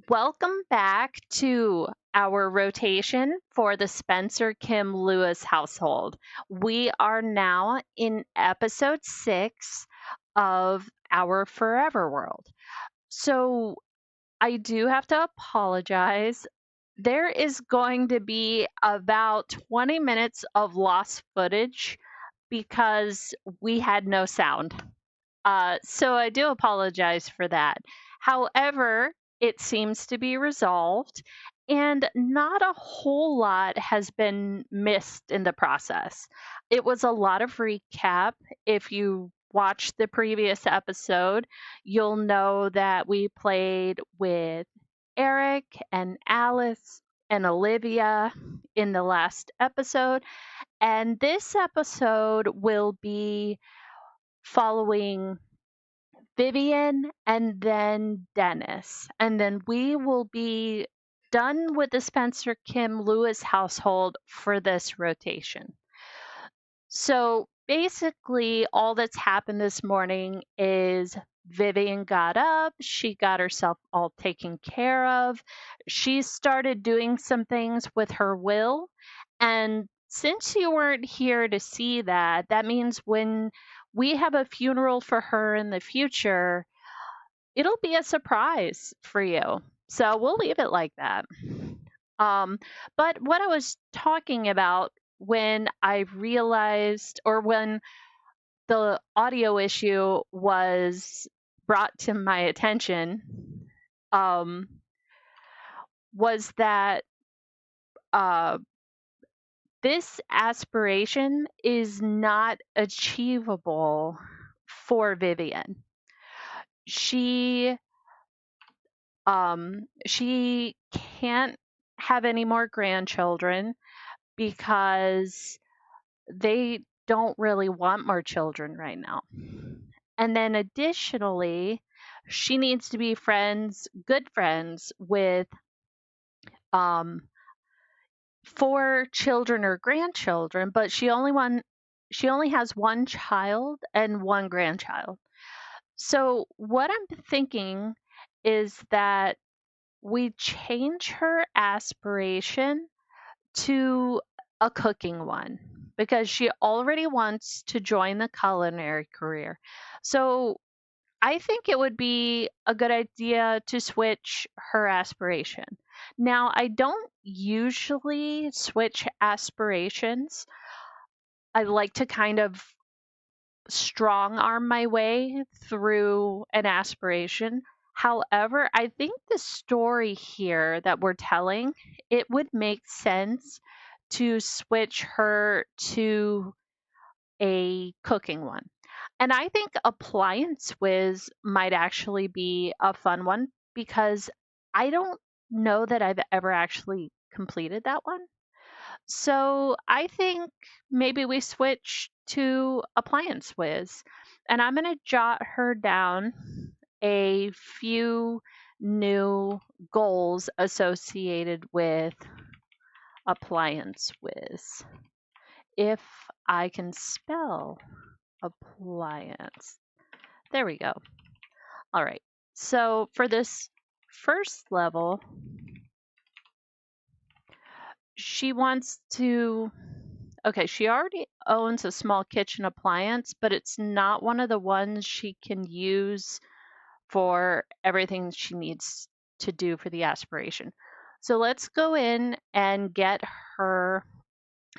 Welcome back to our rotation for the Spencer Kim Lewis household. We are now in episode 6 of our Forever World. So I do have to apologize. There is going to be about 20 minutes of lost footage because we had no sound. So I do apologize for that. However, it seems to be resolved, and not a whole lot has been missed in the process. It was a lot of recap. If you watched the previous episode, you'll know that we played with Eric and Alice and Olivia in the last episode. And this episode will be following Vivian and then Dennis. And then we will be done with the Spencer Kim Lewis household for this rotation. So basically, all that's happened this morning is Vivian got up, she got herself all taken care of, she started doing some things with her will. And since you weren't here to see that, that means when we have a funeral for her in the future, it'll be a surprise for you. So we'll leave it like that. Um, but what I was talking about when I realized, or when the audio issue was brought to my attention, um, was that uh, this aspiration is not achievable for Vivian. She she can't have any more grandchildren because they don't really want more children right now. And then additionally, she needs to be good friends with um, 4 children or grandchildren, but she only has one child and one grandchild. So what I'm thinking is that we change her aspiration to a cooking one because she already wants to join the culinary career. So I think it would be a good idea to switch her aspiration. Now, I don't usually switch aspirations. I like to kind of strong arm my way through an aspiration. However, I think the story here that we're telling, it would make sense to switch her to a cooking one. And I think appliance whiz might actually be a fun one because I don't know that I've ever actually completed that one. So I think maybe we switch to appliance whiz. And I'm going to jot her down a few new goals associated with appliance whiz. If I can spell appliance. There we go. All right. So for this first level, she wants to. Okay, she already owns a small kitchen appliance, but it's not one of the ones she can use for everything she needs to do for the aspiration. So let's go in and get her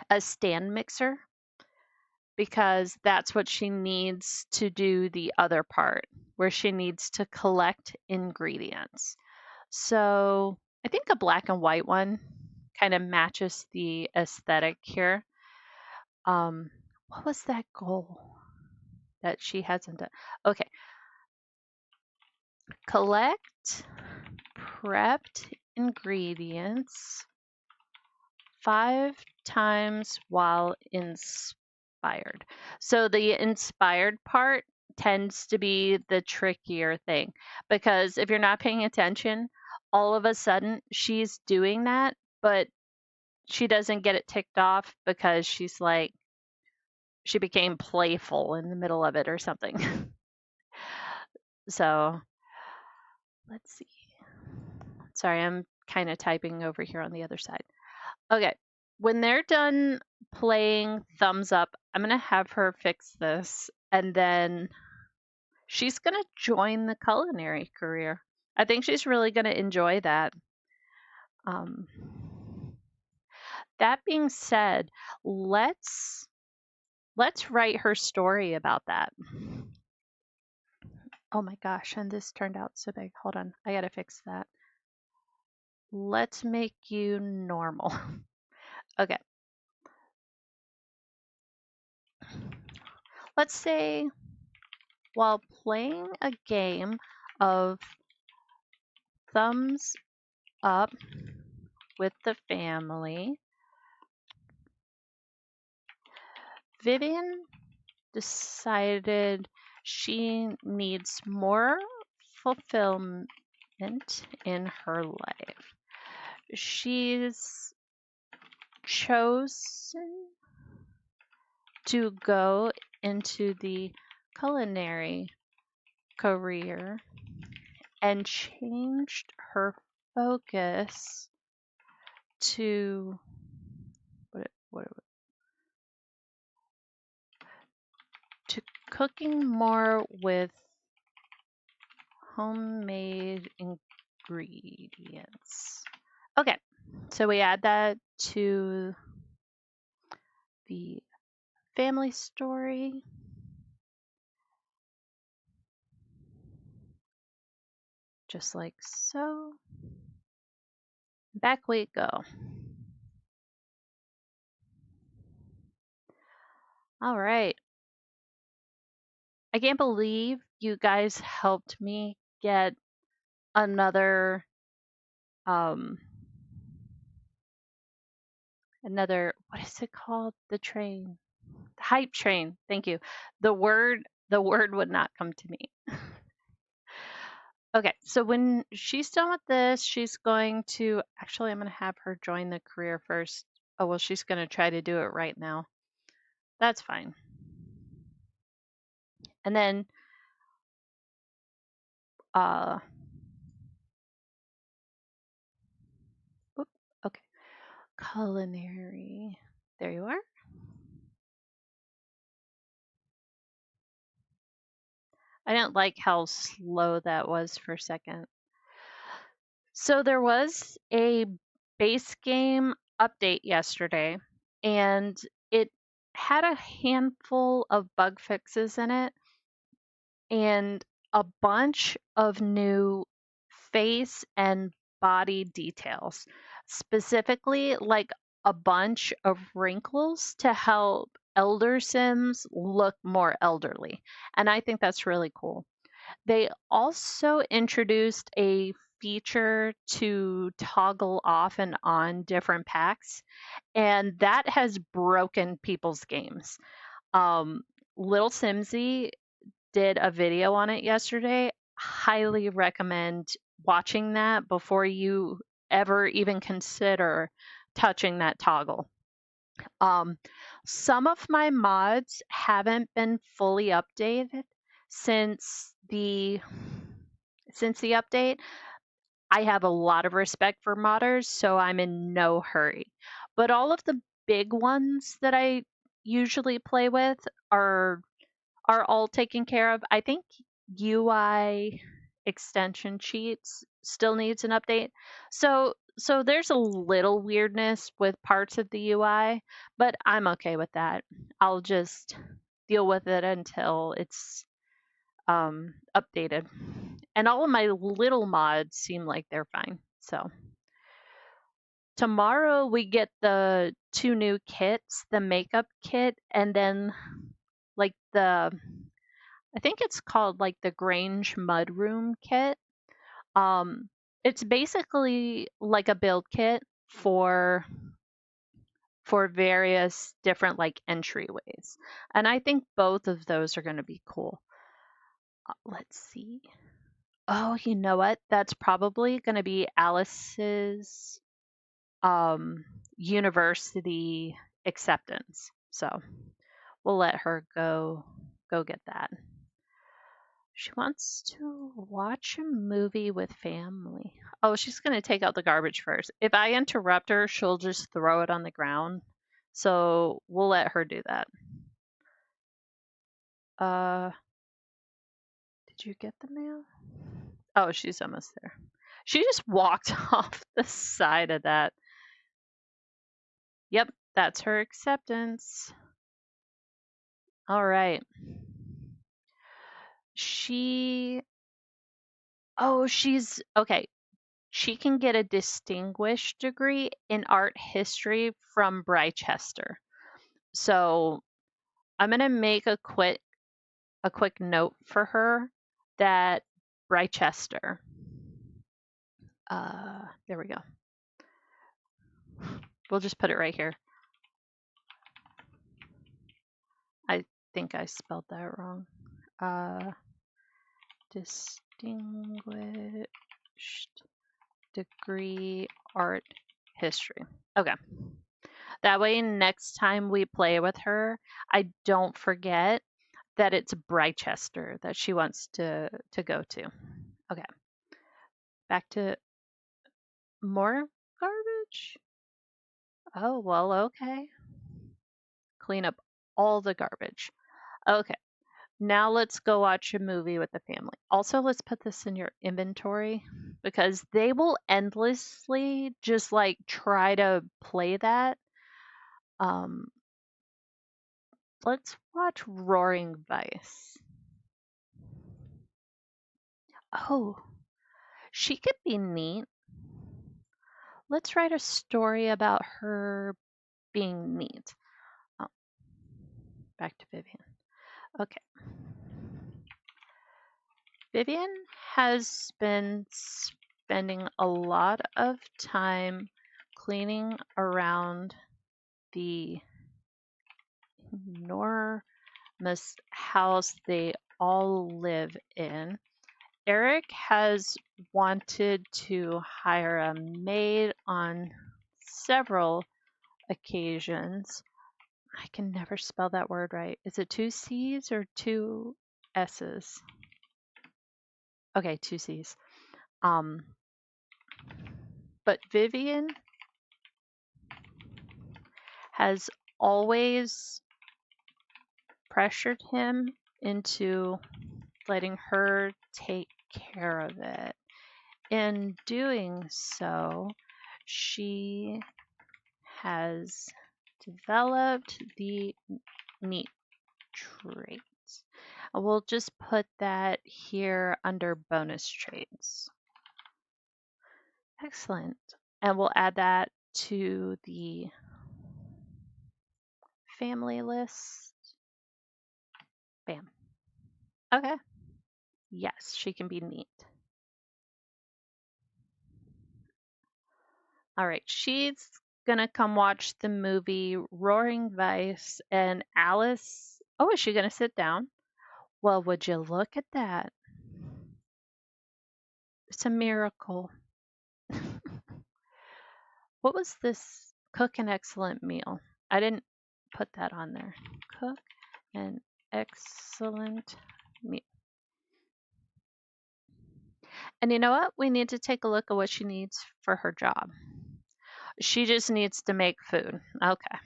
a stand mixer because that's what she needs to do the other part, where she needs to collect ingredients. So I think a black and white one kind of matches the aesthetic here. What was that goal that she hasn't done? Okay, collect prepped ingredients 5 times while inspired. So the inspired part tends to be the trickier thing because if you're not paying attention, all of a sudden she's doing that, but she doesn't get it ticked off because she's like, she became playful in the middle of it or something. So let's see. Sorry, I'm kind of typing over here on the other side. Okay. When they're done playing thumbs up, I'm going to have her fix this, and then she's going to join the culinary career. I think she's really going to enjoy that. Um, that being said, let's write her story about that. Oh my gosh, and this turned out so big. Hold on, I gotta fix that. Let's make you normal. Okay. Let's say while playing a game of thumbs up with the family, Vivian decided she needs more fulfillment in her life. She's chosen to go into the culinary career and changed her focus to what to cooking more with homemade ingredients. Okay, so we add that to the family story. Just like so. Back we go. All right. I can't believe you guys helped me get another um what is it called? The train. The hype train. Thank you. The word would not come to me. Okay, so when she's done with this, she's going to actually I'm going to have her join the career first. Oh, well, she's going to try to do it right now. That's fine. And then uh okay. Culinary. There you are. I didn't like how slow that was for a second. So there was a base game update yesterday, and it had a handful of bug fixes in it and a bunch of new face and body details, specifically like a bunch of wrinkles to help elder Sims look more elderly. And I think that's really cool. They also introduced a feature to toggle off and on different packs, and that has broken people's games. Um, Little Simsy did a video on it yesterday. Highly recommend watching that before you ever even consider touching that toggle. Um, some of my mods haven't been fully updated since the update. I have a lot of respect for modders, so I'm in no hurry. But all of the big ones that I usually play with are all taken care of. I think UI extension sheets still needs an update. So there's a little weirdness with parts of the UI, but I'm okay with that. I'll just deal with it until it's updated. And all of my little mods seem like they're fine. So tomorrow we get the two new kits, the makeup kit and then like I think it's called like the Grange Mudroom kit. Um, it's basically like a build kit for various different like entryways, and I think both of those are going to be cool. Let's see. Oh, you know what? That's probably going to be Alice's university acceptance. So we'll let her go get that. She wants to watch a movie with family. Oh, she's going to take out the garbage first. If I interrupt her, she'll just throw it on the ground. So we'll let her do that. Uh, did you get the mail? Oh, she's almost there. She just walked off the side of that. Yep, that's her acceptance. All right. She's okay. She can get a distinguished degree in art history from Brychester. So I'm gonna make a quick note for her that Brychester. There we go. We'll just put it right here. I think I spelled that wrong. Distinguished degree art history. Okay. That way, next time we play with her, I don't forget that it's Brychester that she wants to go to. Okay. Back to more garbage. Oh, well, okay. Clean up all the garbage. Okay. Now let's go watch a movie with the family. Also, let's put this in your inventory because they will endlessly just like try to play that. Um, let's watch Roaring Vice. Oh, she could be neat. Let's write a story about her being neat. Oh, back to Vivian. Okay. Vivian has been spending a lot of time cleaning around the enormous house they all live in. Eric has wanted to hire a maid on several occasions. I can never spell that word right. Is it two C's or two S's? Okay, two C's. But Vivian has always pressured him into letting her take care of it. In doing so, she has developed the neat traits. We'll just put that here under bonus traits. Excellent. And we'll add that to the family list. Bam. Okay. Yes, she can be neat. All right. She's going to come watch the movie Roaring Vice, and Alice. Oh, is she going to sit down? Well, would you look at that? It's a miracle. What was this? Cook an excellent meal. I didn't put that on there. Cook an excellent meal. And you know what? We need to take a look at what she needs for her job. She just needs to make food. Okay.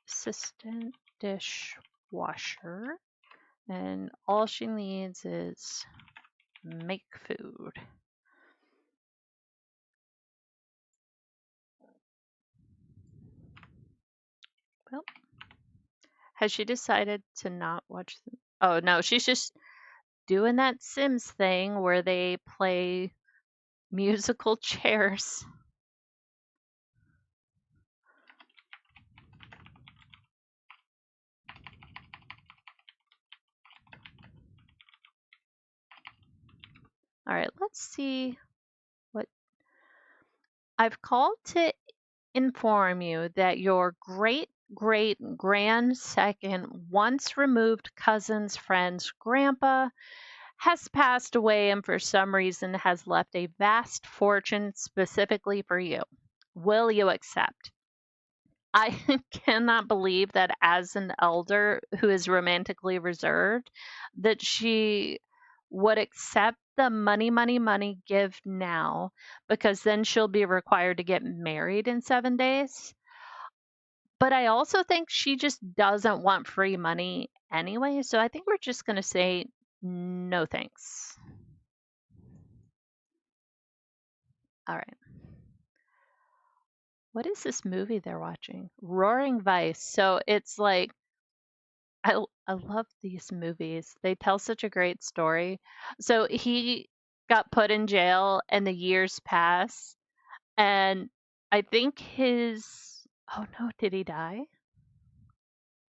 Assistant dishwasher. And all she needs is make food. Well, has she decided to not watch them? Oh, no, she's just doing that Sims thing where they play musical chairs. All right, let's see what I've called to inform you that your great great grand second once removed cousin's friend's grandpa has passed away and for some reason has left a vast fortune specifically for you. Will you accept? I cannot believe that as an elder who is romantically reserved, that she would accept the money, money, money give now because then she'll be required to get married in 7 days. But I also think she just doesn't want free money anyway. So I think we're just going to say no thanks. All right. What is this movie they're watching? Roaring Vice. So it's like I love these movies. They tell such a great story. So he got put in jail and the years pass and I think his oh no, did he die?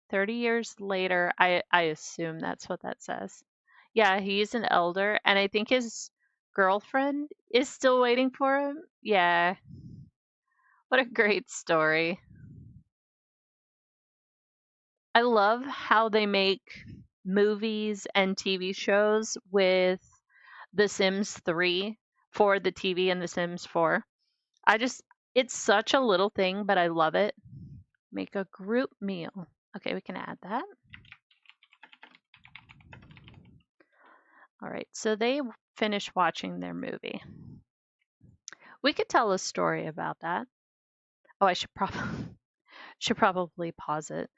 30 years later, I assume that's what that says. Yeah, he's an elder and I think his girlfriend is still waiting for him. Yeah. What a great story. I love how they make movies and TV shows with The Sims 3 for the TV and The Sims 4. It's such a little thing, but I love it. Make a group meal. Okay, we can add that. All right, so they finished watching their movie. We could tell a story about that. Oh, I should probably pause it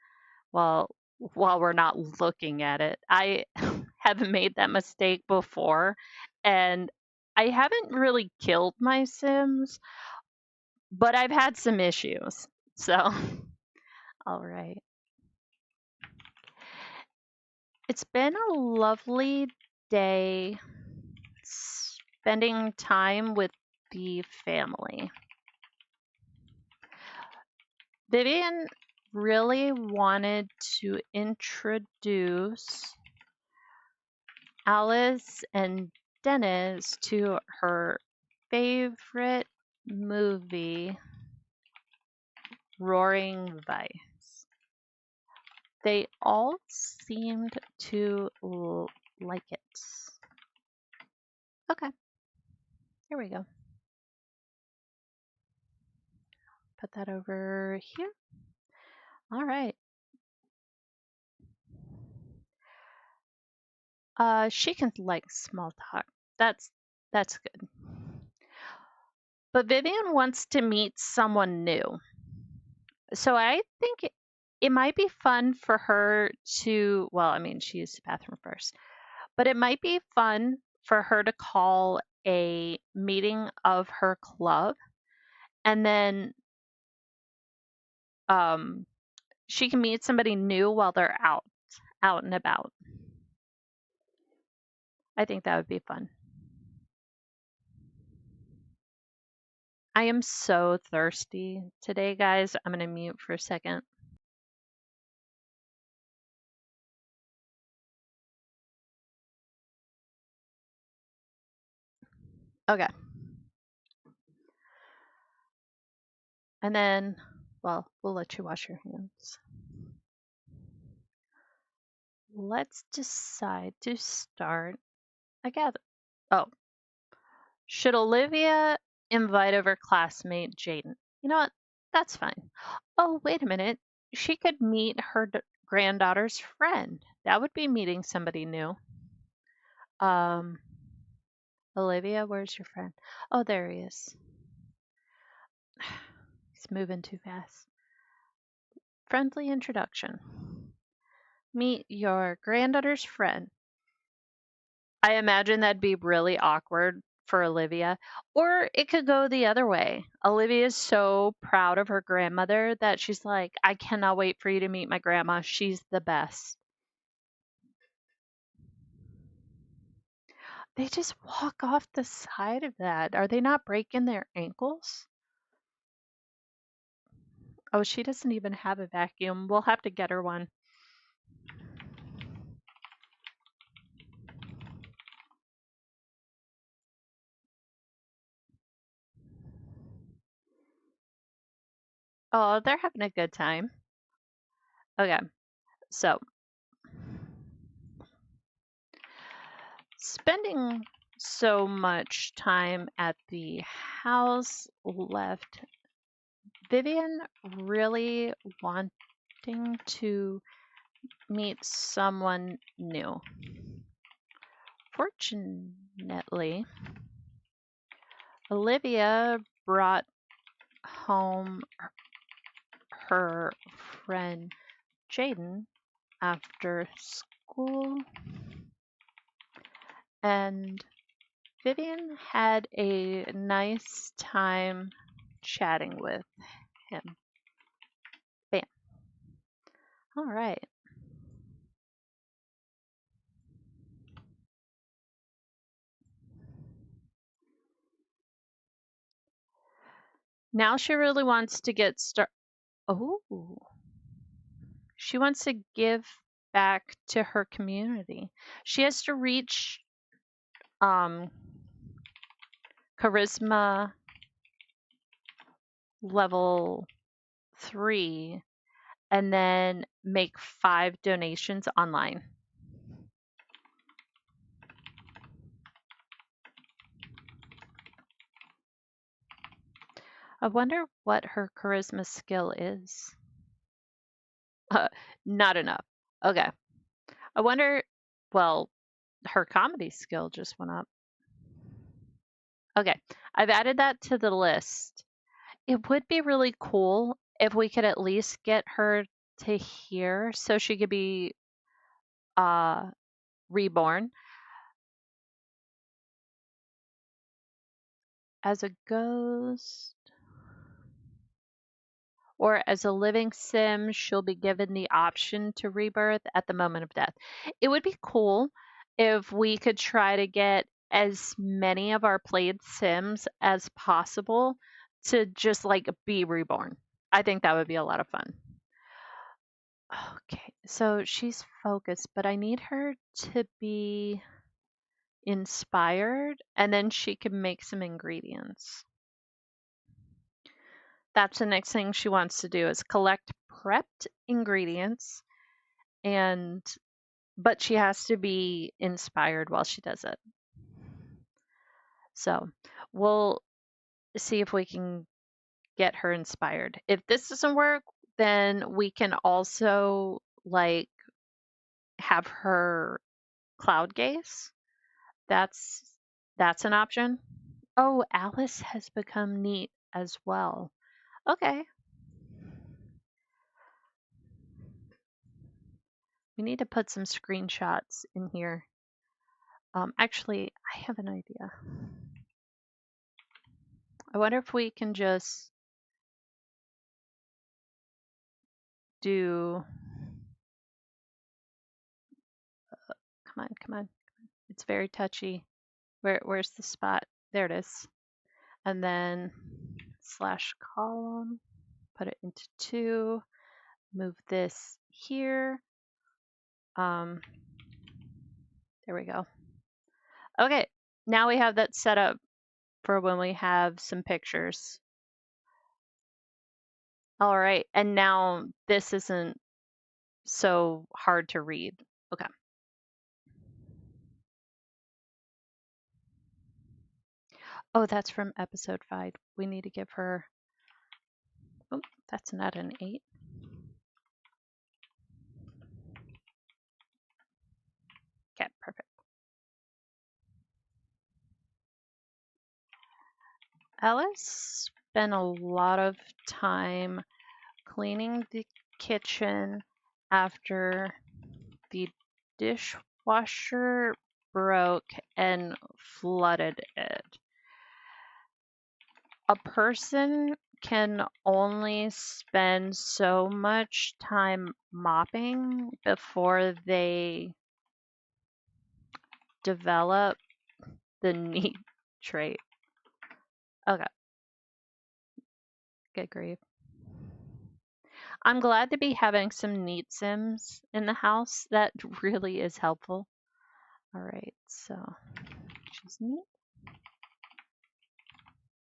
while we're not looking at it. I have made that mistake before and I haven't really killed my Sims, but I've had some issues. So, all right. It's been a lovely day spending time with the family. Vivian really wanted to introduce Alice and Dennis to her favorite movie, Roaring Vice. They all seemed to like it. Okay, here we go. Put that over here. All right. She can like small talk. That's good. But Vivian wants to meet someone new. So I think it might be fun for her to, well, I mean, she used the bathroom first, but it might be fun for her to call a meeting of her club and then um, she can meet somebody new while they're out and about. I think that would be fun. I am so thirsty today, guys. I'm going to mute for a second. Okay. And then, well, we'll let you wash your hands. Let's decide to start a gather. Oh, should Olivia invite over classmate Jaden? You know what? That's fine. Oh, wait a minute. She could meet her granddaughter's friend. That would be meeting somebody new. Um, Olivia, where's your friend? Oh, there he is. He's moving too fast. Friendly introduction. Meet your granddaughter's friend. I imagine that'd be really awkward for Olivia. Or it could go the other way. Olivia is so proud of her grandmother that she's like, I cannot wait for you to meet my grandma. She's the best. They just walk off the side of that. Are they not breaking their ankles? Oh, she doesn't even have a vacuum. We'll have to get her one. Oh, they're having a good time. Okay, so spending so much time at the house left Vivian really wanting to meet someone new. Fortunately, Olivia brought home her friend Jaden after school, and Vivian had a nice time chatting with him. Bam. All right. Now she really wants to get started. Oh, she wants to give back to her community. She has to reach um, charisma level 3 and then make 5 donations online. I wonder what her charisma skill is. Not enough. Okay. I wonder, well, her comedy skill just went up. Okay. I've added that to the list. It would be really cool if we could at least get her to here so she could be uh reborn as a ghost or as a living sim. She'll be given the option to rebirth at the moment of death. It would be cool if we could try to get as many of our played sims as possible to just like be reborn. I think that would be a lot of fun. Okay, so she's focused, but I need her to be inspired and then she can make some ingredients. That's the next thing she wants to do is collect prepped ingredients and but she has to be inspired while she does it. So, we'll see if we can get her inspired. If this doesn't work, then we can also like have her cloud gaze. That's an option. Oh, Alice has become neat as well. Okay. We need to put some screenshots in here. Actually, I have an idea. I wonder if we can just do. Come on, come on. It's very touchy. Where's the spot? There it is. And then slash column, put it into 2, move this here. There we go. Okay, now we have that set up for when we have some pictures. All right, and now this isn't so hard to read. Okay. Oh, that's from episode 5. We need to give her, oh, that's not an 8. Okay, perfect. Alice spent a lot of time cleaning the kitchen after the dishwasher broke and flooded it. A person can only spend so much time mopping before they develop the neat trait. Okay, good grief. I'm glad to be having some neat sims in the house. That really is helpful. All right, so she's neat.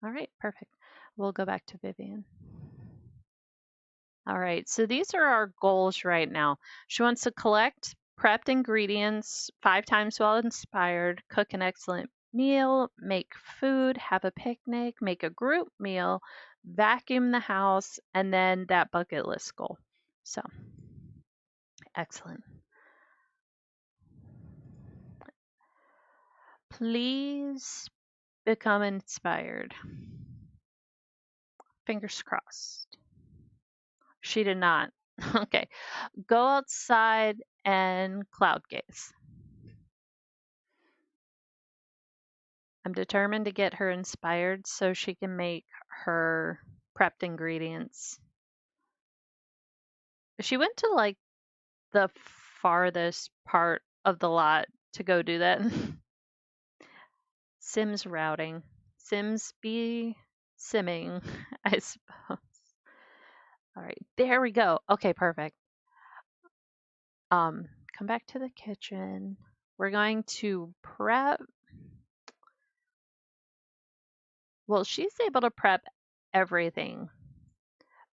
All right, perfect. We'll go back to Vivian. All right, so these are our goals right now. She wants to collect prepped ingredients 5 times while inspired, cook an excellent meal, make food, have a picnic, make a group meal, vacuum the house, and then that bucket list goal. So, excellent. Please become inspired. Fingers crossed. She did not. Okay. Go outside and cloud gaze. I'm determined to get her inspired so she can make her prepped ingredients. She went to like the farthest part of the lot to go do that. Sims routing. Sims be simming, I suppose. All right, there we go. Okay, perfect. Come back to the kitchen. We're going to prep. Well, she's able to prep everything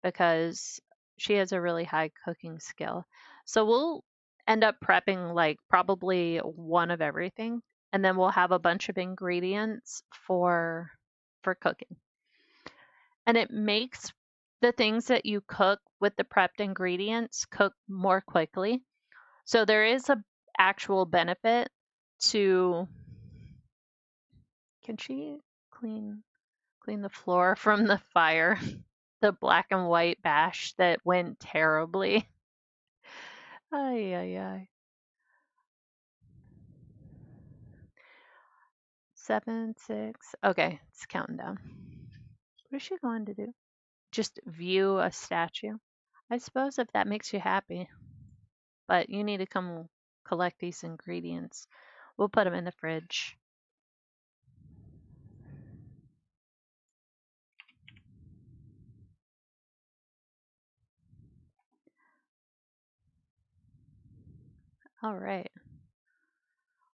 because she has a really high cooking skill. So we'll end up prepping like probably one of everything, and then we'll have a bunch of ingredients for cooking. And it makes the things that you cook with the prepped ingredients cook more quickly. So there is a actual benefit to. Can she clean the floor from the fire? The black and white bash that went terribly. Ay, ay, ay. 7, 6. Okay, it's counting down. What is she going to do? Just view a statue? I suppose if that makes you happy. But you need to come collect these ingredients. We'll put them in the fridge. All right.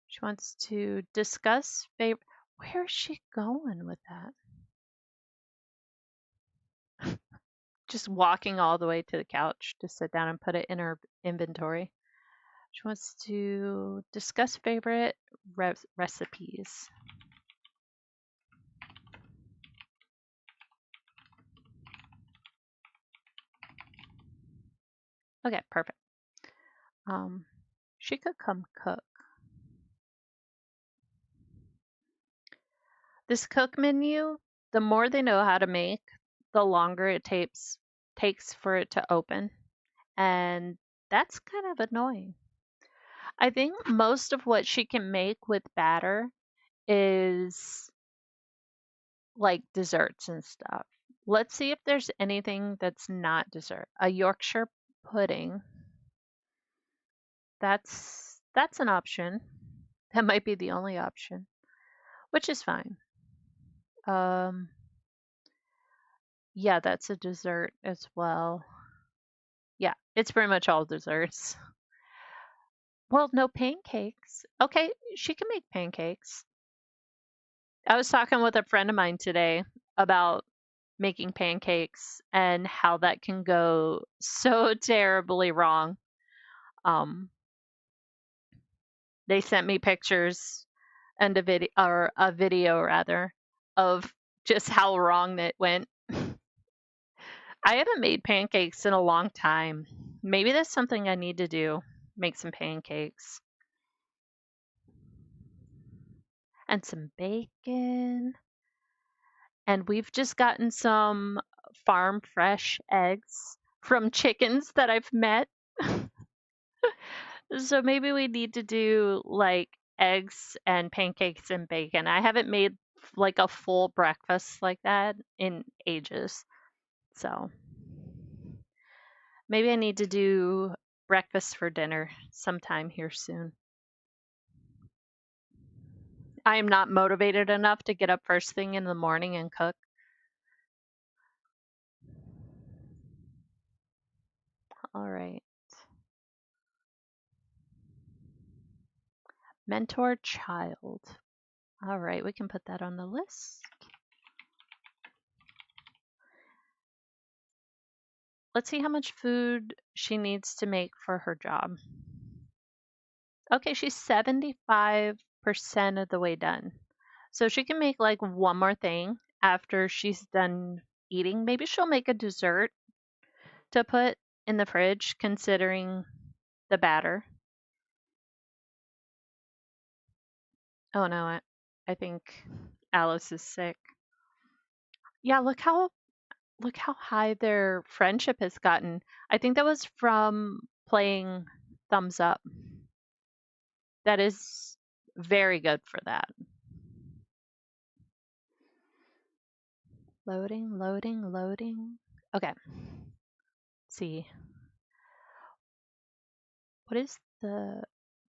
She wants to discuss favorite. Where is she going with that? Just walking all the way to the couch to sit down and put it in her inventory. She wants to discuss favorite recipes. Okay, perfect. She could come cook. This cook menu, the more they know how to make, the longer it takes for it to open. And that's kind of annoying. I think most of what she can make with batter is like desserts and stuff. Let's see if there's anything that's not dessert. A Yorkshire pudding. That's an option. That might be the only option, which is fine. Um, yeah, that's a dessert as well. Yeah, it's pretty much all desserts. Well, no pancakes. Okay, she can make pancakes. I was talking with a friend of mine today about making pancakes and how that can go so terribly wrong. Um, they sent me pictures and a video rather of just how wrong it went. I haven't made pancakes in a long time. Maybe that's something I need to do. Make some pancakes and some bacon. And we've just gotten some farm fresh eggs from chickens that I've met. So maybe we need to do like eggs and pancakes and bacon. I haven't made like a full breakfast like that in ages. So maybe I need to do breakfast for dinner sometime here soon. I am not motivated enough to get up first thing in the morning and cook. All right. Mentor child. All right, we can put that on the list. Let's see how much food she needs to make for her job. Okay, she's 75% of the way done. So she can make like one more thing after she's done eating. Maybe she'll make a dessert to put in the fridge, considering the batter. Oh no, I think Alice is sick. Yeah, look how high their friendship has gotten. I think that was from playing Thumbs Up. That is very good for that. Loading, loading, loading. Okay. Let's see. What is the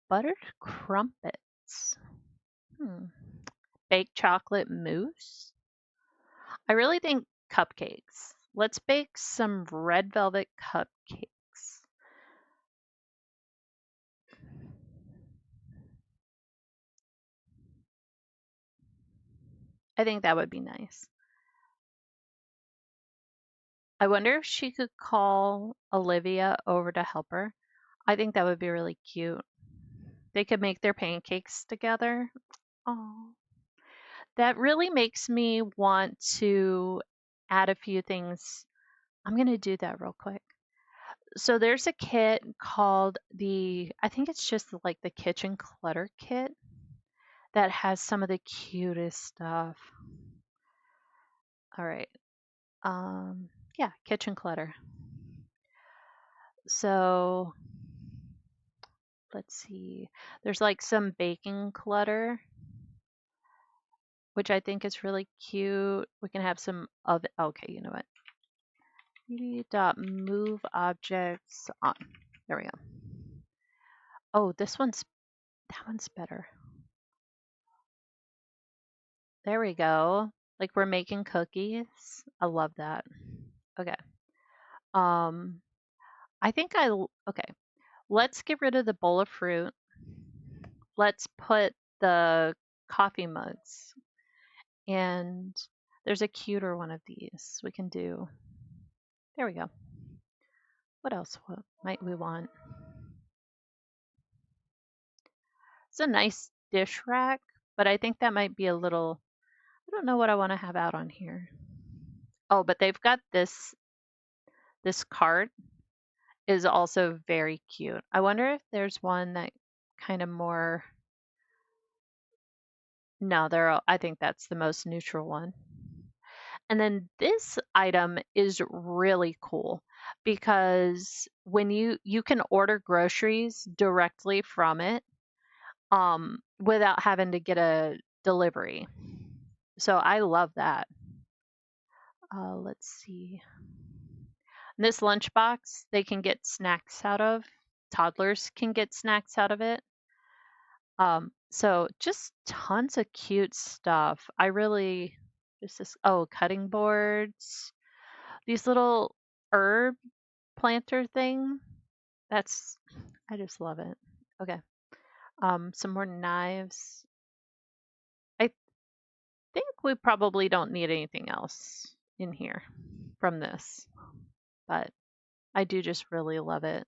buttered crumpets? Hmm. Baked chocolate mousse? I really think cupcakes. Let's bake some red velvet cupcakes. I think that would be nice. I wonder if she could call Olivia over to help her. I think that would be really cute. They could make their pancakes together. Oh, that really makes me want to add a few things. I'm going to do that real quick. So there's a kit called I think it's just like the kitchen clutter kit that has some of the cutest stuff. All right. Yeah, kitchen clutter. So let's see. There's like some baking clutter, which I think is really cute. We can have some of it. Okay, you know what? Dot move objects on. There we go. Oh, that one's better. There we go. Like we're making cookies. I love that. Okay. Um, I think okay. Let's get rid of the bowl of fruit. Let's put the coffee mugs. And there's a cuter one of these we can do. There we go. What else might we want? It's a nice dish rack, but I think that might be a little, I don't know what I want to have out on here. Oh, but they've got this cart is also very cute. I wonder if there's one that kind of more, no, I think that's the most neutral one. And then this item is really cool because when you can order groceries directly from it without having to get a delivery. So I love that. Let's see. This lunchbox, they can get snacks out of. Toddlers can get snacks out of it. So just tons of cute stuff. I really oh, cutting boards. These little herb planter thing. That's I just love it. Okay. Some more knives. I think we probably don't need anything else in here from this, but I do just really love it.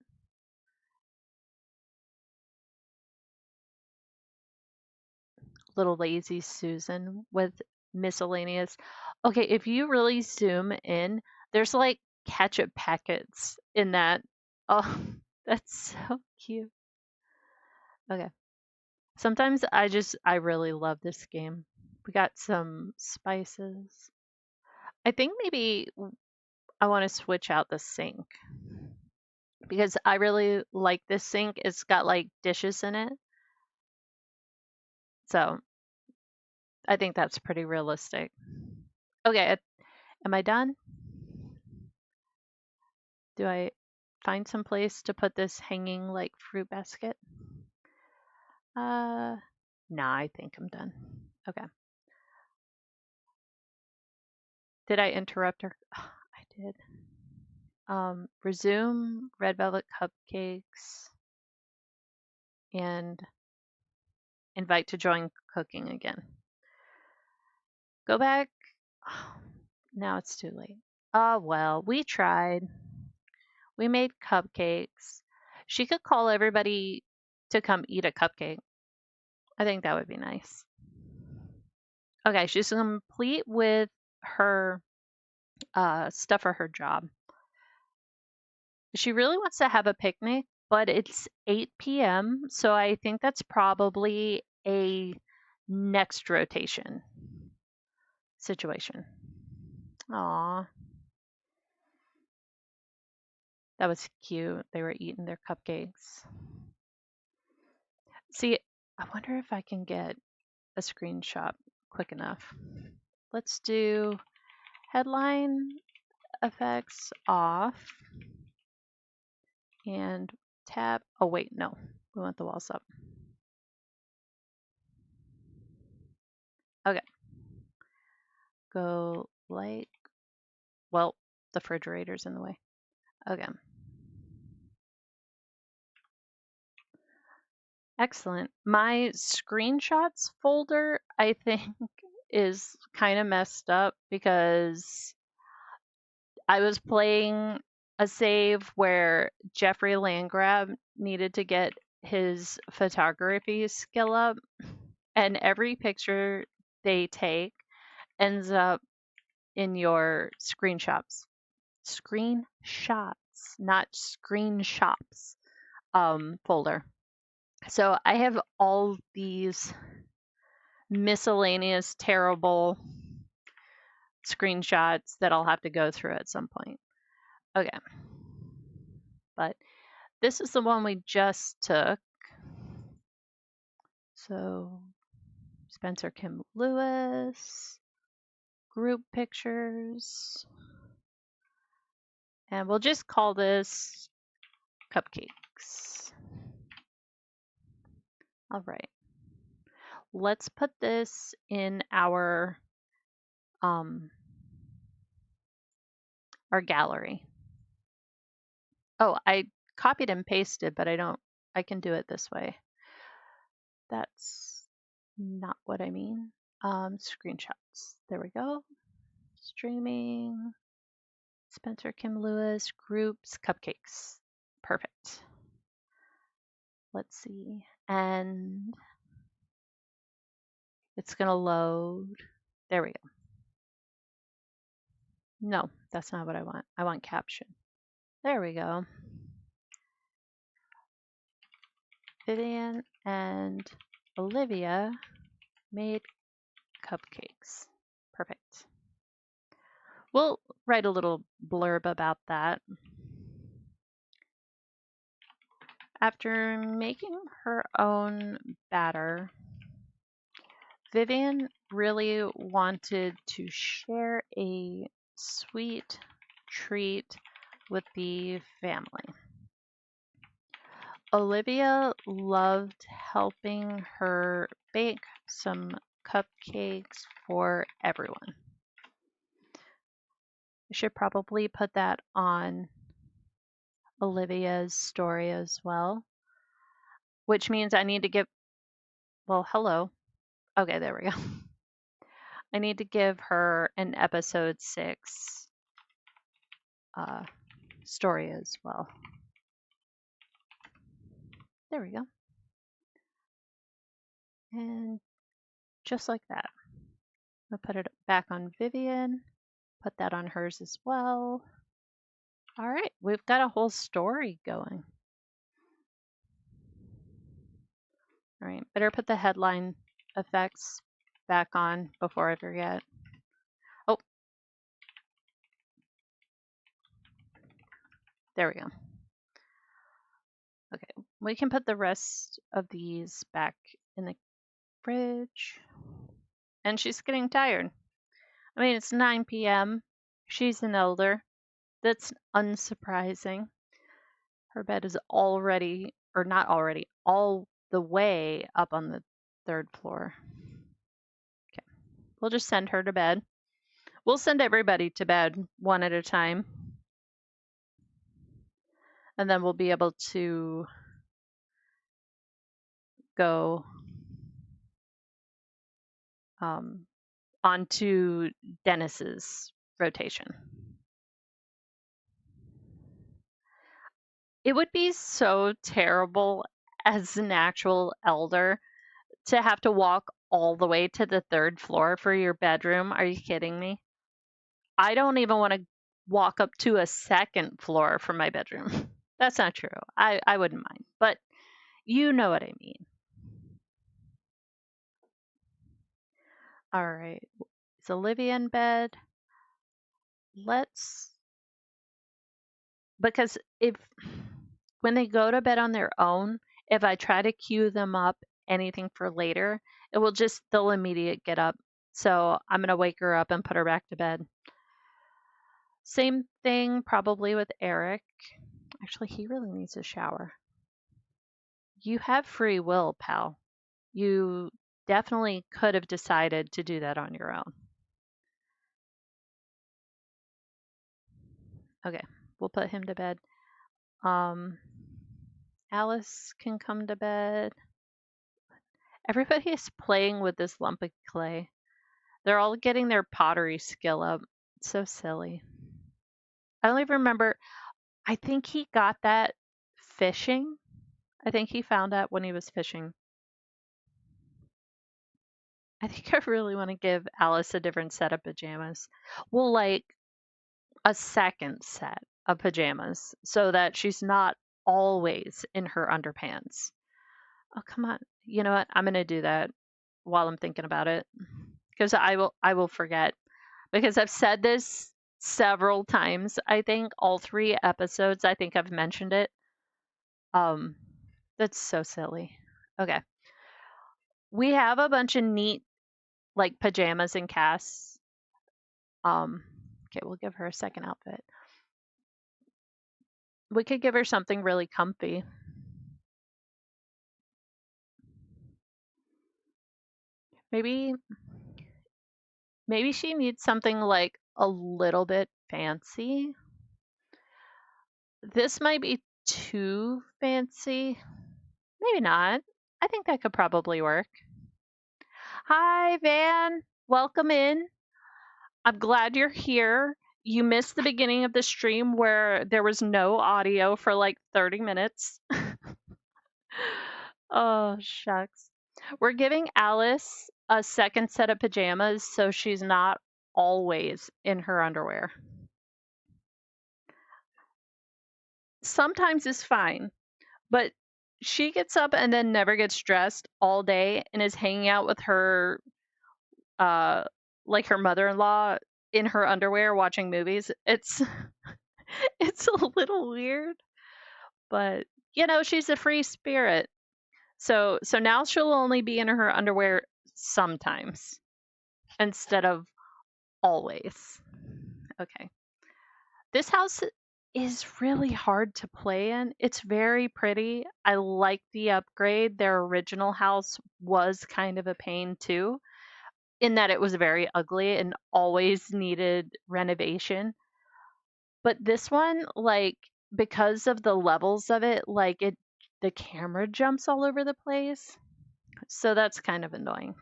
Little lazy Susan with miscellaneous. Okay, if you really zoom in, there's like ketchup packets in that. Oh, that's so cute. Okay. Sometimes I really love this game. We got some spices. I think maybe I want to switch out the sink because I really like this sink. It's got like dishes in it. So I think that's pretty realistic. Okay, am I done? Do I find some place to put this hanging like fruit basket? Nah, I think I'm done. Okay. Did I interrupt her? I did. Resume red velvet cupcakes and invite to join cooking again. Go back. Now it's too late. Oh, well, we tried. We made cupcakes. She could call everybody to come eat a cupcake. I think that would be nice. Okay, she's complete with her stuff for her job. She really wants to have a picnic, but it's 8 p.m., so I think that's probably a next rotation situation. Aw, that was cute. They were eating their cupcakes. See, I wonder if I can get a screenshot quick enough. Let's do headline effects off and tab. Oh, wait, no, we want the walls up. Okay. Go like, well, the refrigerator's in the way. Okay. Excellent. My screenshots folder, I think, is kind of messed up because I was playing a save where Jeffrey Landgrab needed to get his photography skill up, and every picture they take ends up in your screenshots. Screenshots, not screenshots folder. So I have all these miscellaneous terrible screenshots that I'll have to go through at some point. Okay. But this is the one we just took. So Spencer Kim Lewis, group pictures. And we'll just call this cupcakes. All right. Let's put this in our gallery. Oh, I copied and pasted, but I can do it this way. That's not what I mean. Screenshots. There we go. Streaming. Spencer Kim Lewis, groups, cupcakes. Perfect. Let's see. And it's going to load. There we go. No, that's not what I want. I want caption. There we go. Vivian and Olivia made cupcakes. Perfect. We'll write a little blurb about that. After making her own batter, Vivian really wanted to share a sweet treat with the family. Olivia loved helping her bake some cupcakes for everyone. I should probably put that on Olivia's story as well, which means I need to give, well, hello. Okay, there we go. I need to give her an episode 6 story as well. There we go. And just like that. I'll put it back on Vivian, put that on hers as well. All right, we've got a whole story going. All right, better put the headline effects back on before I forget. Oh, there we go. Okay, we can put the rest of these back in the fridge. And she's getting tired. I mean, it's 9 p.m. She's an elder. That's unsurprising. Her bed is already, or not already, all the way up on the 3rd floor. Okay, we'll just send her to bed. We'll send everybody to bed one at a time. And then we'll be able to go onto Dennis's rotation. It would be so terrible as an actual elder to have to walk all the way to the 3rd floor for your bedroom. Are you kidding me? I don't even want to walk up to a second floor from my bedroom. That's not true. I wouldn't mind, but you know what I mean. All right. Is Olivia in bed? Let's, because if when they go to bed on their own, if I try to cue them up anything for later, it will just, they'll immediate get up. So I'm going to wake her up and put her back to bed. Same thing probably with Eric. Actually, he really needs a shower. You have free will, pal. You definitely could have decided to do that on your own. Okay, we'll put him to bed. Alice can come to bed. Everybody is playing with this lump of clay. They're all getting their pottery skill up. It's so silly. I don't even remember. I think he got that fishing. I think he found that when he was fishing. I think I really want to give Alice a different set of pajamas. Well, like a second set of pajamas so that she's not always in her underpants. Oh, come on. You know what? I'm going to do that while I'm thinking about it because I will forget because I've said this several times. I think all 3 episodes I think I've mentioned it. Um that's so silly. Okay. We have a bunch of neat like pajamas and casts. Okay, we'll give her a second outfit. We could give her something really comfy. Maybe maybe she needs something like a little bit fancy. This might be too fancy. Maybe not. I think that could probably work. Hi, Van. Welcome in. I'm glad you're here. You missed the beginning of the stream where there was no audio for like 30 minutes. Oh, shucks. We're giving Alice a second set of pajamas so she's not always in her underwear. Sometimes it's fine, but she gets up and then never gets dressed all day and is hanging out with her uh like her mother-in-law in her underwear watching movies. It's it's a little weird, but she's a free spirit. So now she'll only be in her underwear sometimes instead of always. Okay. This house is really hard to play in. It's very pretty. I like the upgrade. Their original house was kind of a pain too, in that it was very ugly and always needed renovation. But this one, like, because of the levels of it, like the camera jumps all over the place. So that's kind of annoying.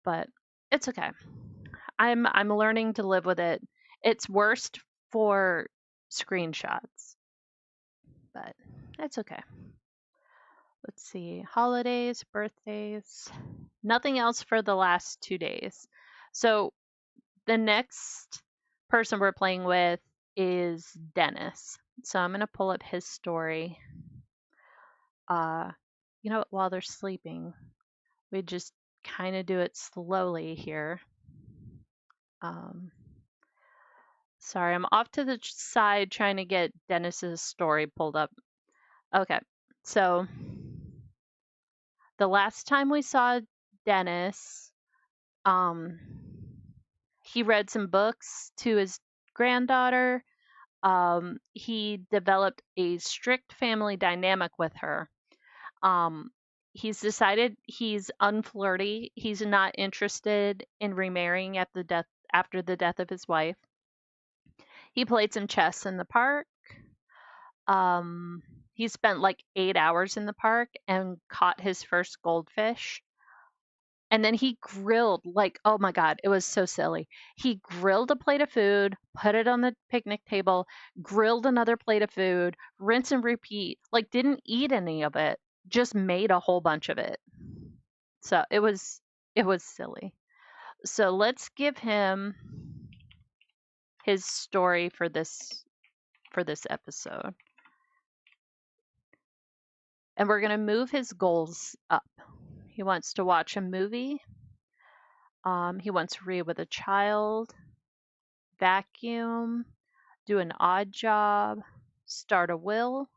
But it's okay. I'm learning to live with it. It's worst for screenshots, but it's okay. Let's see. Holidays, birthdays, nothing else for the last 2 days. So the next person we're playing with is Dennis. So I'm going to pull up his story. Uh, while they're sleeping, we just kind of do it slowly here. Sorry, I'm off to the side trying to get Dennis's story pulled up. Okay, so the last time we saw Dennis, um, he read some books to his granddaughter. He developed a strict family dynamic with her. Um, he's decided he's unflirty. He's not interested in remarrying after the death of his wife. He played some chess in the park. Um, he spent like 8 hours in the park and caught his first goldfish. And then he grilled, like, oh my God, it was so silly. He grilled a plate of food, put it on the picnic table, grilled another plate of food, rinse and repeat, like, didn't eat any of it, just made a whole bunch of it. So it was silly. So let's give him his story for this episode. And we're going to move his goals up. He wants to watch a movie. He wants to read with a child, vacuum, do an odd job, start a will,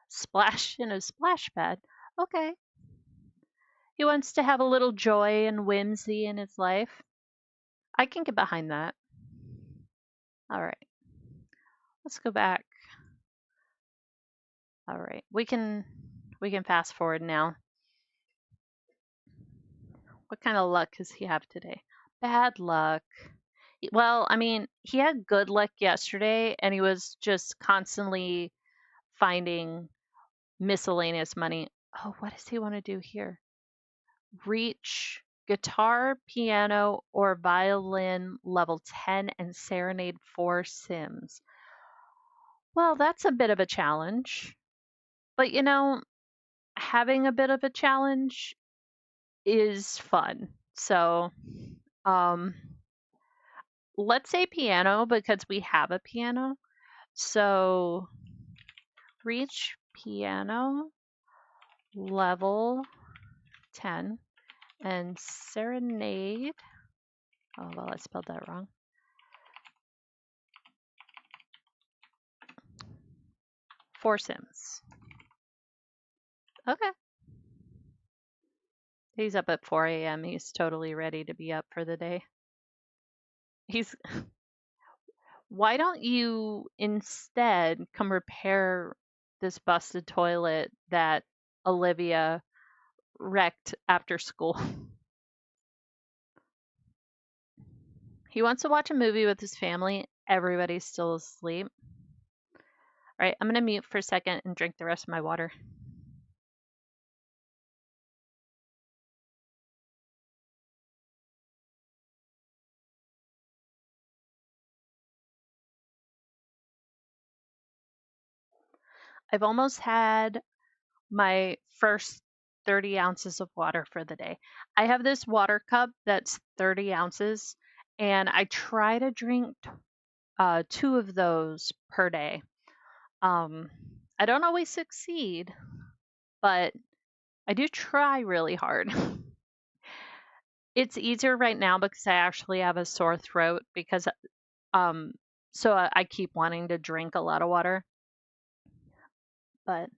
splash in a splash pad. Okay. He wants to have a little joy and whimsy in his life. I can get behind that. All right. Let's go back. All right. We can fast forward now. What kind of luck does he have today? Bad luck. Well, I mean, he had good luck yesterday and he was just constantly finding miscellaneous money. Oh, what does he want to do here? Reach guitar, piano, or violin level 10 and serenade 4 Sims. Well, that's a bit of a challenge. But having a bit of a challenge is fun. So, um, let's say piano because we have a piano. So, reach piano level 10 and serenade. Oh, well, I spelled that wrong. 4 Sims. Okay. He's up at 4 a.m. He's totally ready to be up for the day. Why don't you instead come repair this busted toilet that Olivia wrecked after school? He wants to watch a movie with his family. Everybody's still asleep. All right, I'm going to mute for a second and drink the rest of my water. I've almost had my first 30 ounces of water for the day. I have this water cup that's 30 ounces, and I try to drink 2 of those per day. I don't always succeed, but I do try really hard. It's easier right now because I actually have a sore throat because so I keep wanting to drink a lot of water. But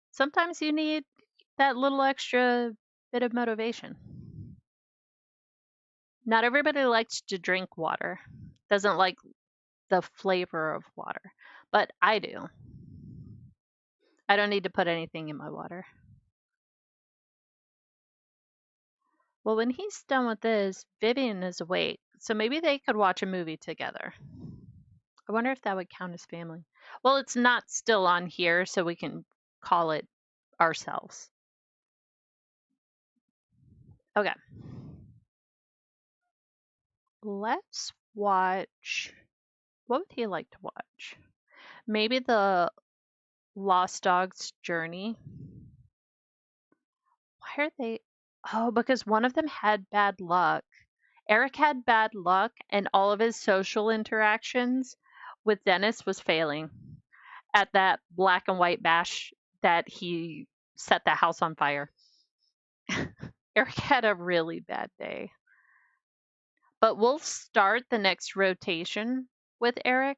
sometimes you need that little extra bit of motivation. Not everybody likes to drink water, doesn't like the flavor of water, but I do. I don't need to put anything in my water. Well, when he's done with this, Vivian is awake, so maybe they could watch a movie together. I wonder if that would count as family. Well, it's not still on here, so we can call it ourselves. Okay. Let's watch. What would he like to watch? Maybe the Lost Dog's Journey. Why are they? Oh, because one of them had bad luck. Eric had bad luck, and all of his social interactions with Dennis was failing at that black and white bash that he set the house on fire. Eric had a really bad day. But we'll start the next rotation with Eric.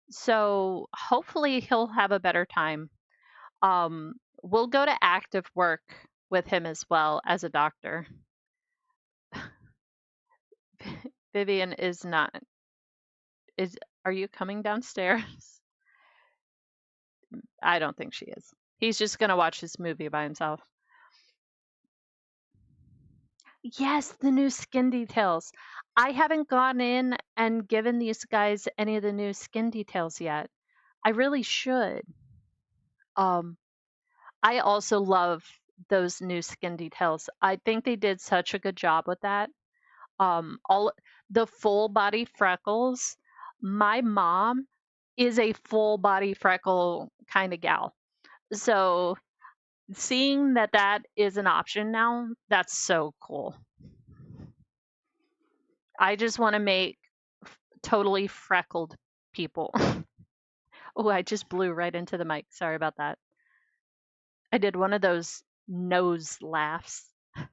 So hopefully he'll have a better time. We'll go to active work with him as well as a doctor. Vivian is not. Are you coming downstairs? I don't think she is. He's just gonna watch this movie by himself. Yes, the new skin details. I haven't gone in and given these guys any of the new skin details yet. I really should. Um, I also love those new skin details. I think they did such a good job with that. All the full body freckles. My mom is a full body freckle kind of gal. So seeing that that is an option now, that's so cool. I just want to make totally freckled people. Oh, I just blew right into the mic. Sorry about that. I did one of those nose laughs. Oh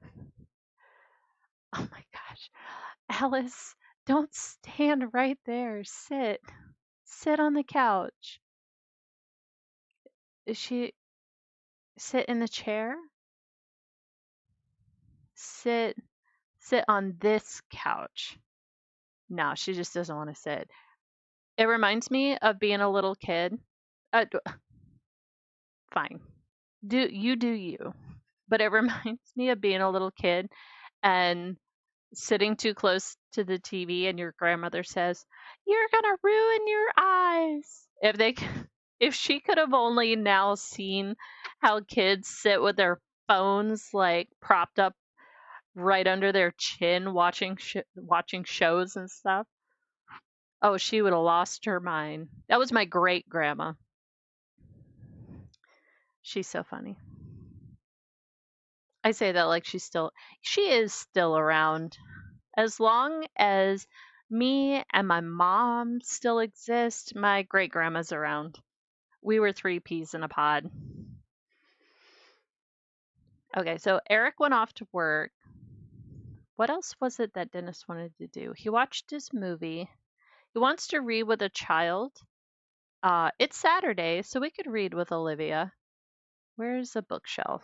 my gosh. Alice, don't stand right there. Sit. Sit on the couch. Is she sit in the chair? Sit sit on this couch. No, she just doesn't want to sit. It reminds me of being a little kid. Fine. Do you. But it reminds me of being a little kid and sitting too close to the TV and your grandmother says, "You're gonna ruin your eyes." If she could have only now seen how kids sit with their phones like propped up right under their chin watching shows and stuff. Oh, she would have lost her mind. That was my great grandma. She's so funny. I say that like she is still around. As long as me and my mom still exist, my great grandma's around. We were three peas in a pod. Okay, so Eric went off to work. What else was it that Dennis wanted to do? He watched his movie. He wants to read with a child. It's Saturday, so we could read with Olivia. Where's a bookshelf?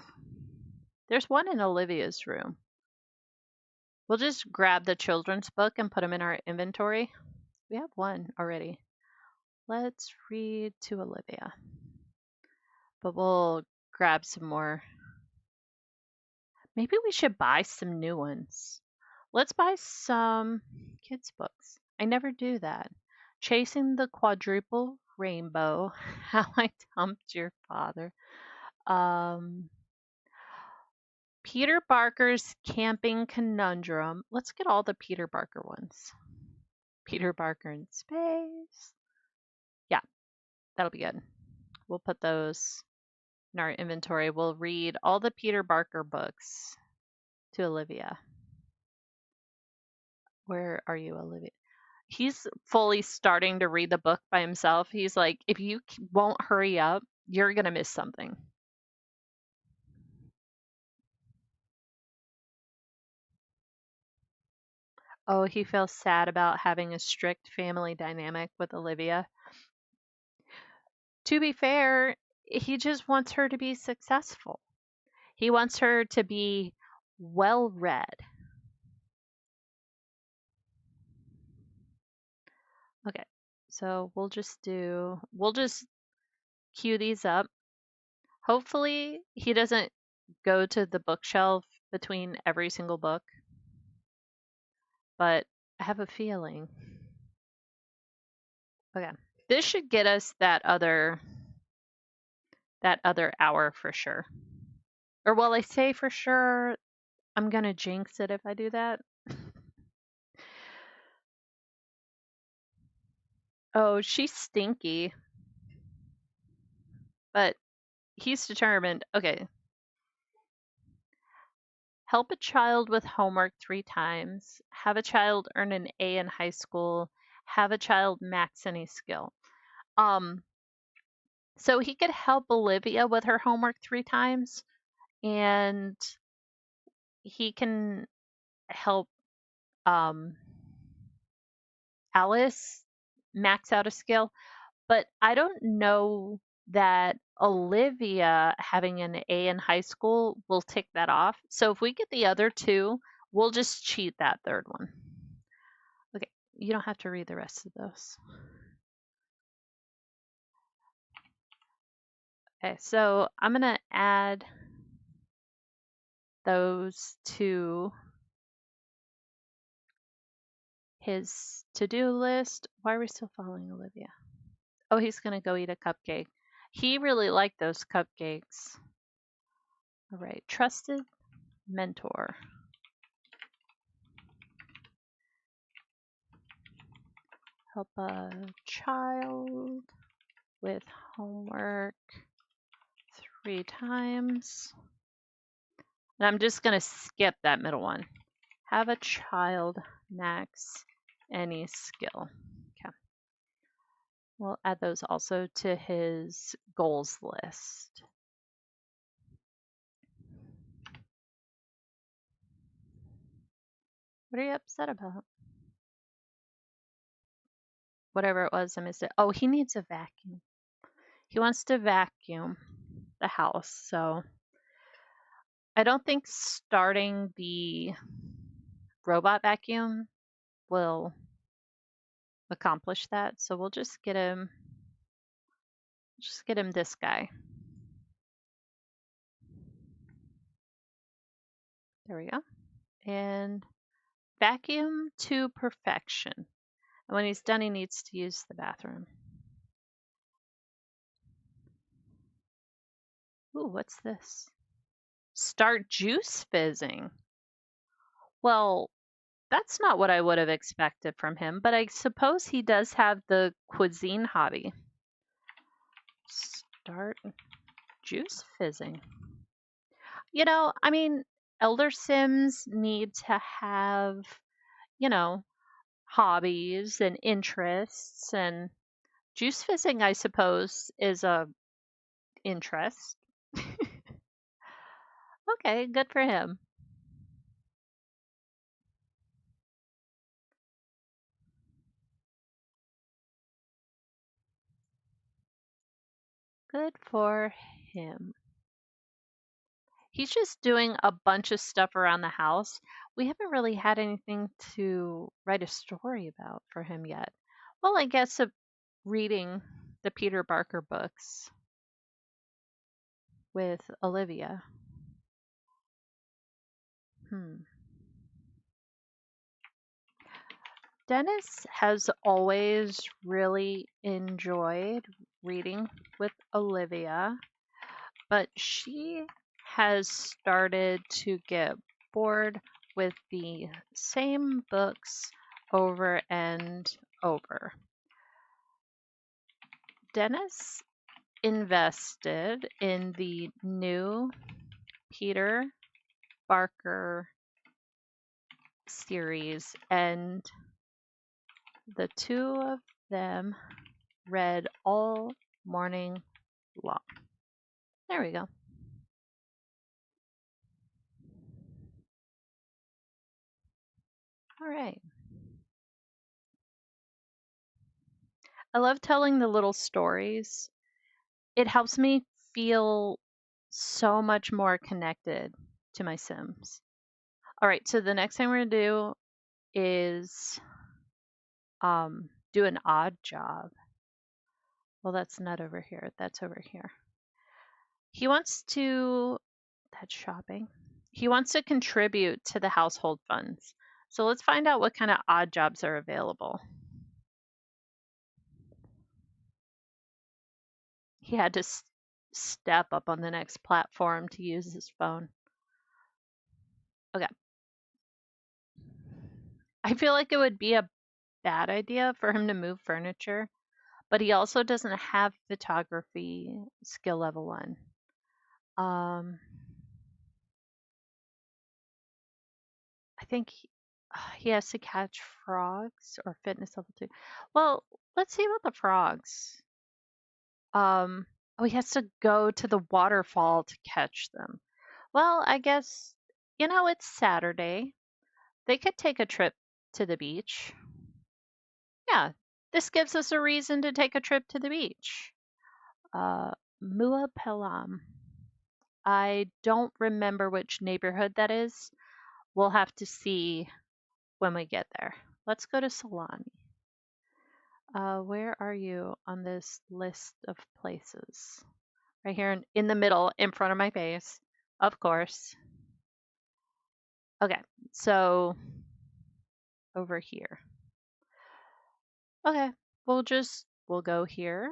There's one in Olivia's room. We'll just grab the children's book and put them in our inventory. We have one already. Let's read to Olivia. But we'll grab some more. Maybe we should buy some new ones. Let's buy some kids' books. I never do that. Chasing the Quadruple Rainbow. How I Dumped Your Father. Peter Barker's Camping Conundrum. Let's get all the Peter Barker ones. Peter Barker in Space. Yeah, that'll be good. We'll put those in our inventory. We'll read all the Peter Barker books to Olivia. Where are you, Olivia? He's fully starting to read the book by himself. He's like, if you won't hurry up, you're going to miss something. Oh, he feels sad about having a strict family dynamic with Olivia. To be fair, he just wants her to be successful. He wants her to be well read. Okay, so we'll just cue these up. Hopefully, he doesn't go to the bookshelf between every single book, but I have a feeling. Okay, this should get us that other hour for sure. Or well, I say for sure, I'm gonna jinx it if I do that. Oh, she's stinky. But he's determined. Okay. Help a child with homework 3 times. Have a child earn an A in high school. Have a child max any skill. Um, so he could help Olivia with her homework 3 times, and he can help Alice max out a skill. But I don't know that Olivia having an A in high school will tick that off. So if we get the other 2, we'll just cheat that 3rd one. Okay, you don't have to read the rest of those. Okay, so I'm going to add those to his to-do list. Why are we still following Olivia? Oh, he's going to go eat a cupcake. He really liked those cupcakes. All right, trusted mentor. Help a child with homework 3 times. And I'm just going to skip that middle one. Have a child max Any skill. Okay. We'll add those also to his goals list. What are you upset about? Whatever it was, I missed it. Oh, he needs a vacuum. He wants to vacuum the house. So I don't think starting the robot vacuum will accomplish that. So we'll just get him this guy. There we go. And vacuum to perfection. And when he's done, he needs to use the bathroom. Ooh, what's this? Start juice fizzing. Well, that's not what I would have expected from him, but I suppose he does have the cuisine hobby. Start juice fizzing. You know, I mean, elder Sims need to have, you know, hobbies and interests, and juice fizzing, I suppose, is a interest. Okay, good for him. Good for him. He's just doing a bunch of stuff around the house. We haven't really had anything to write a story about for him yet. Well, I guess reading the Peter Barker books with Olivia. Dennis has always really enjoyed reading with Olivia, but she has started to get bored with the same books over and over. Dennis invested in the new Peter Barker series, and the two of them read all morning long. There we go. All right. I love telling the little stories. It helps me feel so much more connected to my Sims. All right, so the next thing we're gonna do is do an odd job. Well, that's not over here. That's over here. He wants to, that's shopping. He wants to contribute to the household funds. So let's find out what kind of odd jobs are available. He had to step up on the next platform to use his phone. Okay. I feel like it would be a bad idea for him to move furniture, but he also doesn't have photography skill level 1. I think he has to catch frogs or fitness level 2. Well, let's see about the frogs. Oh, he has to go to the waterfall to catch them. Well, I guess, it's Saturday. They could take a trip to the beach. Yeah, this gives us a reason to take a trip to the beach. Mua Pelam. I don't remember which neighborhood that is. We'll have to see when we get there. Let's go to Solani. Where are you on this list of places? Right here in the middle, in front of my face, of course. Okay, so over here. Okay, we'll go here,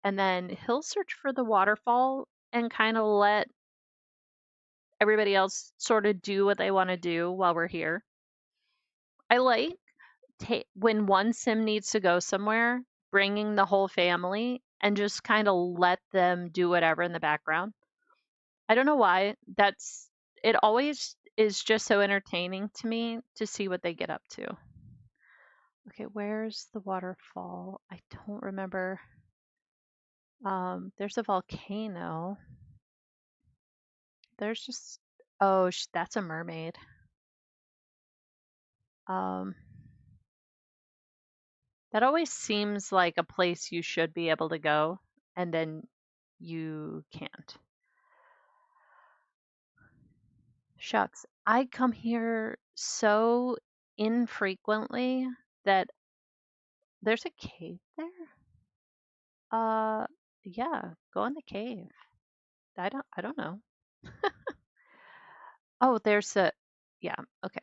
and then he'll search for the waterfall and kind of let everybody else sort of do what they want to do while we're here. I like when one sim needs to go somewhere, bringing the whole family and just kind of let them do whatever in the background. I don't know why. It always is just so entertaining to me to see what they get up to. Okay, where's the waterfall? I don't remember. There's a volcano. There's just oh, that's a mermaid. Um, that always seems like a place you should be able to go, and then you can't. Shucks, I come here so infrequently that there's a cave there. Uh, yeah, go in the cave. I don't know. Oh, there's a yeah, okay.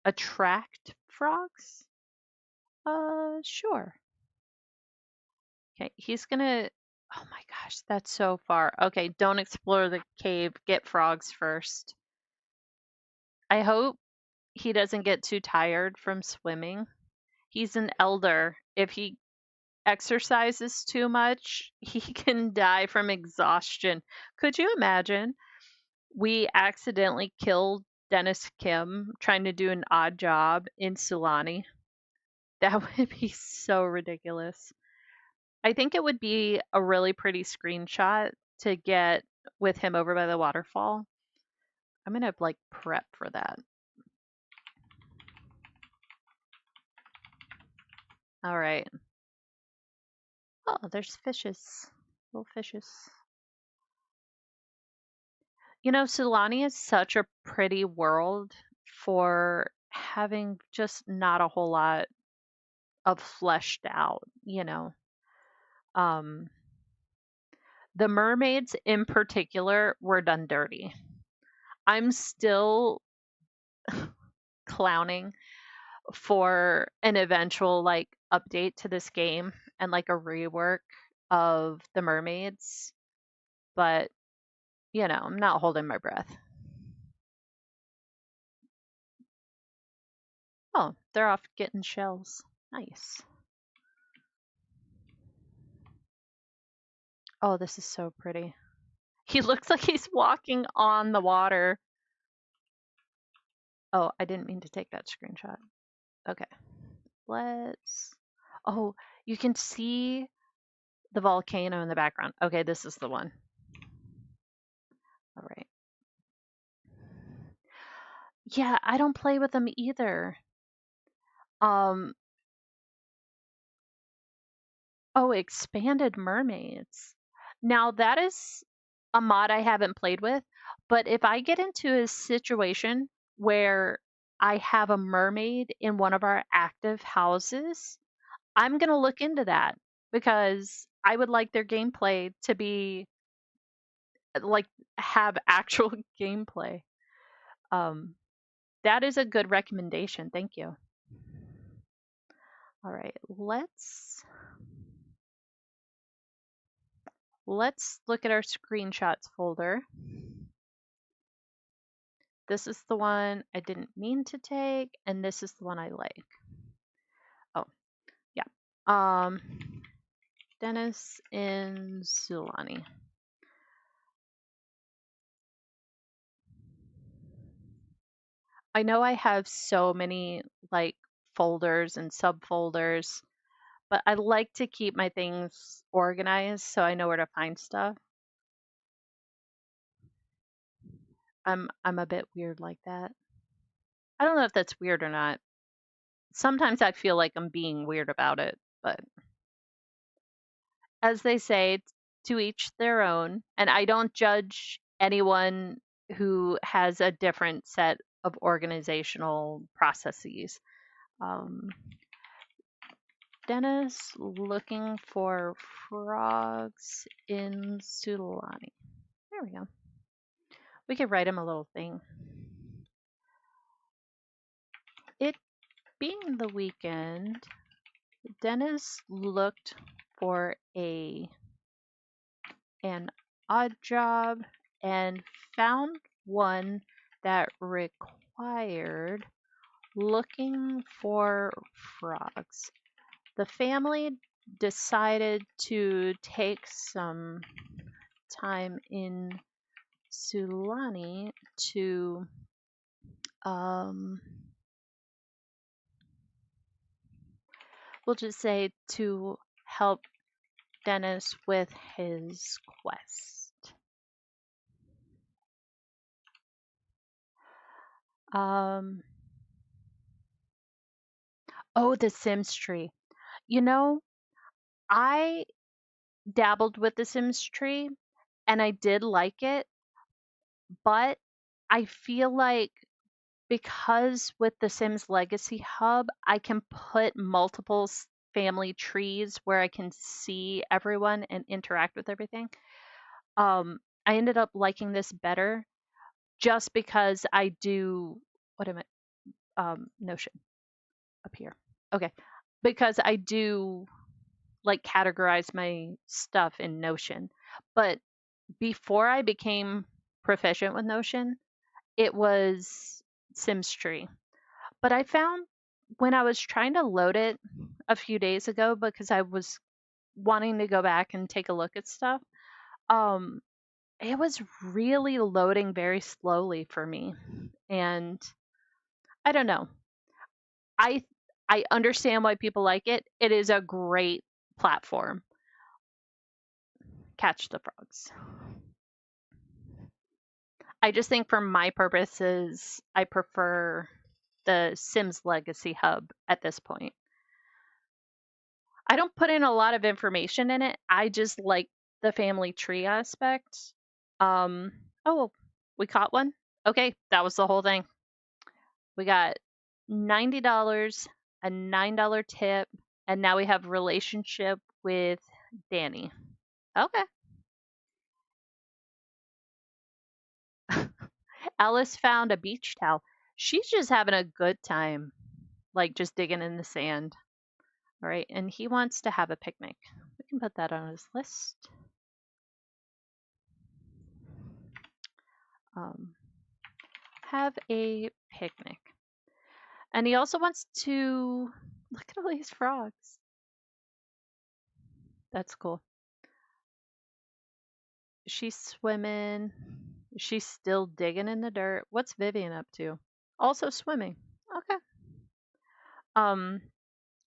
Attract frogs? Sure. Okay, he's gonna oh my gosh, that's so far. Okay, don't explore the cave. Get frogs first. I hope he doesn't get too tired from swimming. He's an elder. If he exercises too much, he can die from exhaustion. Could you imagine? We accidentally killed Dennis Kim trying to do an odd job in Sulani. That would be so ridiculous. I think it would be a really pretty screenshot to get with him over by the waterfall. I'm gonna like prep for that. All right. Oh, there's fishes. Little fishes. You know, Sulani is such a pretty world for having just not a whole lot of fleshed out, you know. Um, the mermaids in particular were done dirty. I'm still clowning for an eventual like update to this game and like a rework of the mermaids, but you know, I'm not holding my breath. Oh, they're off getting shells. Nice. Oh, this is so pretty. He looks like he's walking on the water. Oh, I didn't mean to take that screenshot. Okay. Let's. Oh, you can see the volcano in the background. Okay, this is the one. All right. Yeah, I don't play with them either. Um, oh, expanded mermaids. Now that is a mod I haven't played with, but if I get into a situation where I have a mermaid in one of our active houses, I'm going to look into that because I would like their gameplay to be like have actual gameplay. Um, that is a good recommendation. Thank you. All right, let's look at our screenshots folder. This is the one I didn't mean to take, and this is the one I like. Oh, yeah. Dennis in Sulani. I know I have so many like folders and subfolders, but I like to keep my things organized so I know where to find stuff. I'm a bit weird like that. I don't know if that's weird or not. Sometimes I feel like I'm being weird about it, but as they say, to each their own. And I don't judge anyone who has a different set of organizational processes. Um, Dennis looking for frogs in Sulani. There we go. We could write him a little thing. It being the weekend, Dennis looked for an odd job and found one that required looking for frogs. The family decided to take some time in Sulani to we'll just say to help Dennis with his quest. Oh, the Sims tree. You know, I dabbled with the Sims tree and I did like it, but I feel like because with the Sims Legacy Hub, I can put multiple family trees where I can see everyone and interact with everything. I ended up liking this better just because I do what am I Notion up here. Okay. Because I do like categorize my stuff in Notion. But before I became proficient with Notion, it was Sims Tree. But I found when I was trying to load it a few days ago because I was wanting to go back and take a look at stuff, um, it was really loading very slowly for me. And I don't know. I I understand why people like it. It is a great platform. Catch the frogs. I just think for my purposes, I prefer the Sims Legacy Hub at this point. I don't put in a lot of information in it. I just like the family tree aspect. Um, oh, we caught one. Okay, that was the whole thing. We got $90, a $9 tip, and now we have relationship with Danny. Okay. Alice found a beach towel. She's just having a good time, like just digging in the sand. All right, and he wants to have a picnic. We can put that on his list. Um, have a picnic. And he also wants to look at all these frogs. That's cool. She's swimming. She's still digging in the dirt. What's Vivian up to? Also swimming. Okay. Um,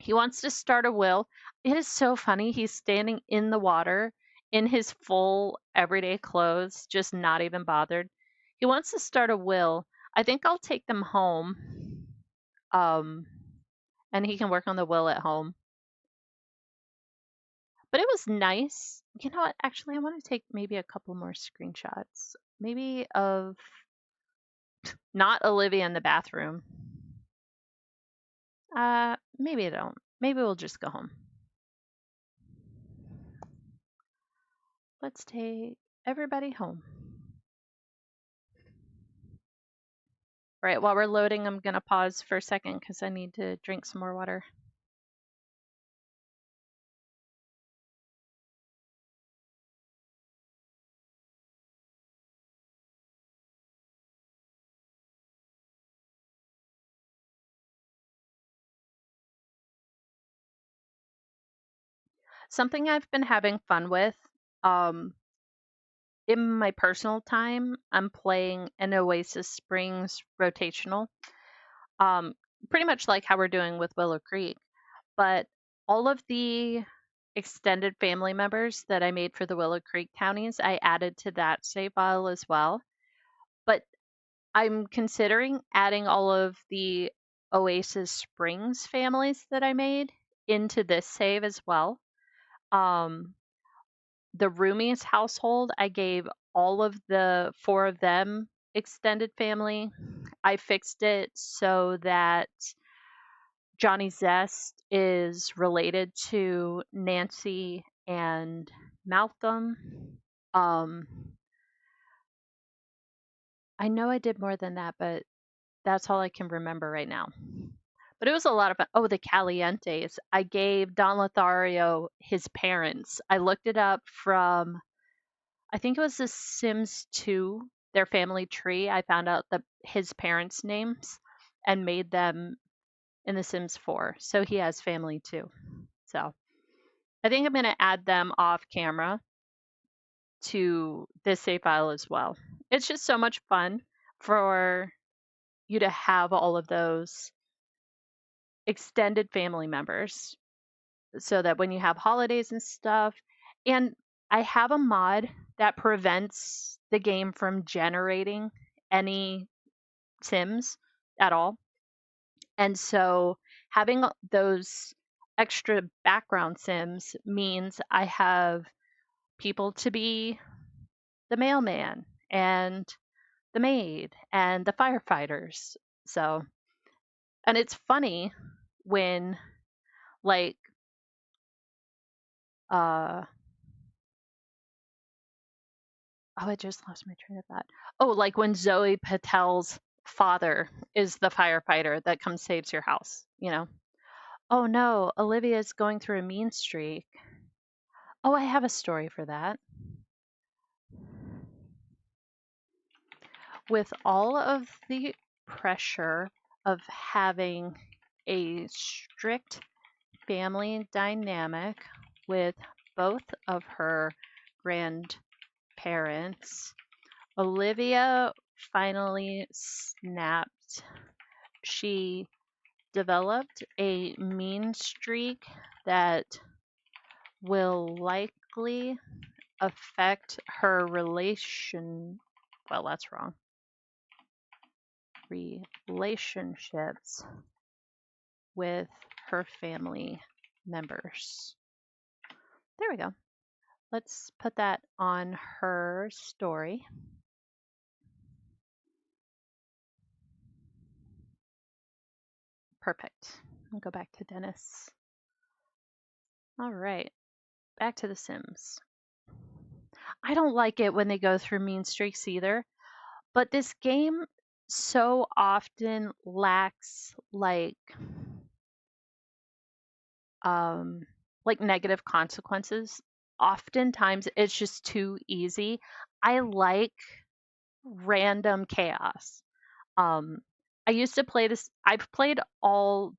he wants to start a will. It is so funny. He's standing in the water in his full everyday clothes, just not even bothered. He wants to start a will. I think I'll take them home. Um, and he can work on the will at home. But it was nice. You know what? Actually, I want to take maybe a couple more screenshots. Maybe of not Olivia in the bathroom. Maybe I don't. Maybe we'll just go home. Let's take everybody home. All right, while we're loading, I'm going to pause for a second because I need to drink some more water. Something I've been having fun with, um, in my personal time, I'm playing an Oasis Springs rotational. Um, Pretty much like how we're doing with Willow Creek, but all of the extended family members that I made for the Willow Creek counties, I added to that save file as well. But I'm considering adding all of the Oasis Springs families that I made into this save as well. Um, the Roomies household, I gave all of the four of them extended family. I fixed it so that Johnny Zest is related to Nancy and Malcolm. Um, I know I did more than that, but that's all I can remember right now. But it was a lot of fun. Oh, the Calientes. I gave Don Lothario his parents. I looked it up from, I think it was The Sims 2, their family tree. I found out his parents' names and made them in The Sims 4. So he has family too. So I think I'm going to add them off camera to this save file as well. It's just so much fun for you to have all of those extended family members. so that when you have holidays and stuff, and I have a mod that prevents the game from generating any Sims at all. And so having those extra background Sims means I have people to be the mailman and the maid and the firefighters. So, and it's funny when, like, uh oh, I just lost my train of thought. Oh, like when Zoe Patel's father is the firefighter that comes saves your house, you know. Oh no, Olivia's going through a mean streak. Oh, I have a story for that. With all of the pressure of having a strict family dynamic with both of her grandparents, Olivia finally snapped. She developed a mean streak that will likely affect her relation. Well, that's wrong. Relationships with her family members. There we go. Let's put that on her story. Perfect. I'll go back to Dennis. All right, back to The Sims. I don't like it when they go through mean streaks either, but this game so often lacks um negative consequences. Oftentimes it's just too easy. I like random chaos. Um, I used to play this. I've played all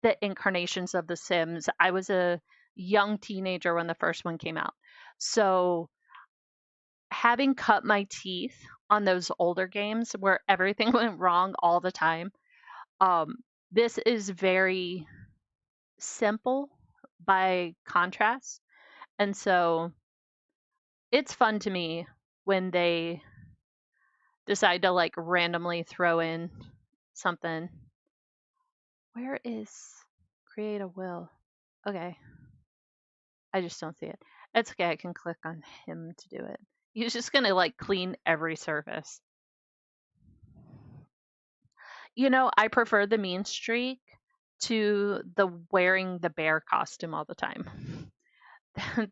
the incarnations of The Sims. I was a young teenager when the first one came out. So, having cut my teeth on those older games where everything went wrong all the time, um, this is very simple by contrast. And so, it's fun to me when they decide to like randomly throw in something. Where is create a will? Okay. I just don't see it. It's okay. I can click on him to do it. He's just going to like clean every surface. You know, I prefer the mean streak to the wearing the bear costume all the time.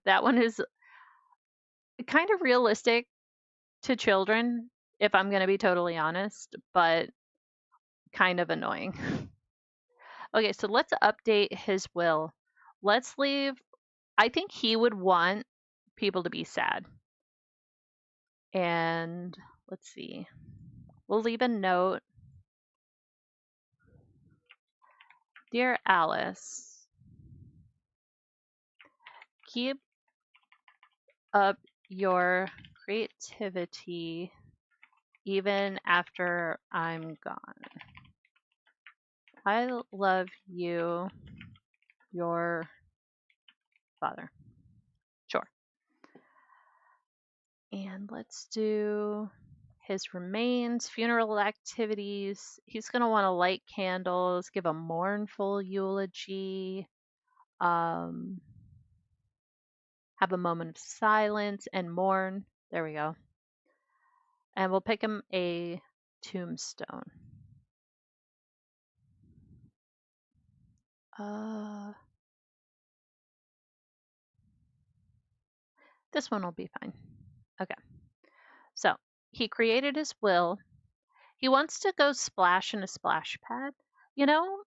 That one is kind of realistic to children, if I'm going to be totally honest, but kind of annoying. Okay, so let's update his will. Let's leave. I think he would want people to be sad. And let's see. We'll leave a note. Dear Alice, keep up your creativity even after I'm gone. I love you, your father. Sure. And let's do his remains, funeral activities. He's going to want to light candles, give a mournful eulogy, um, have a moment of silence and mourn. There we go. And we'll pick him a tombstone. Uh, this one will be fine. Okay. So he created his will. He wants to go splash in a splash pad. You know,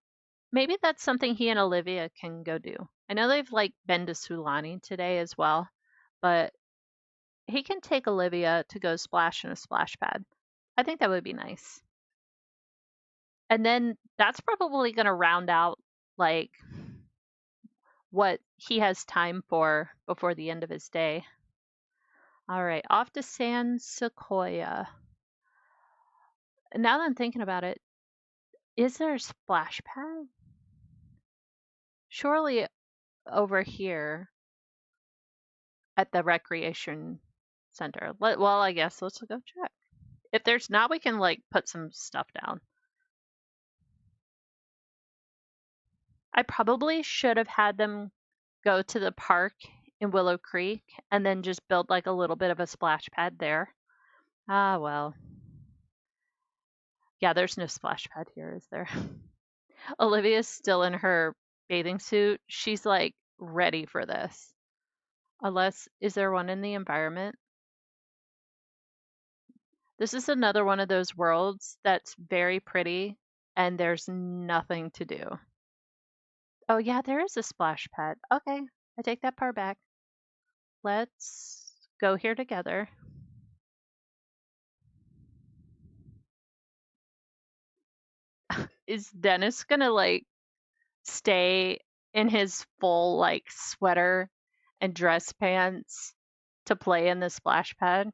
maybe that's something he and Olivia can go do. I know they've like been to Sulani today as well, but he can take Olivia to go splash in a splash pad. I think that would be nice. And then that's probably going to round out like what he has time for before the end of his day. All right, off to San Sequoia. Now that I'm thinking about it, is there a splash pad? Surely over here at the recreation center. Well, I guess let's go check. If there's not, we can like put some stuff down. I probably should have had them go to the park in Willow Creek and then just build like a little bit of a splash pad there. Ah, well. Yeah, there's no splash pad here, is there? Olivia's still in her bathing suit. She's like ready for this. Unless, is there one in the environment? This is another one of those worlds that's very pretty and there's nothing to do. Oh, yeah, there is a splash pad. Okay, I take that part back. Let's go here together. Is Dennis gonna like stay in his full like sweater and dress pants to play in the splash pad?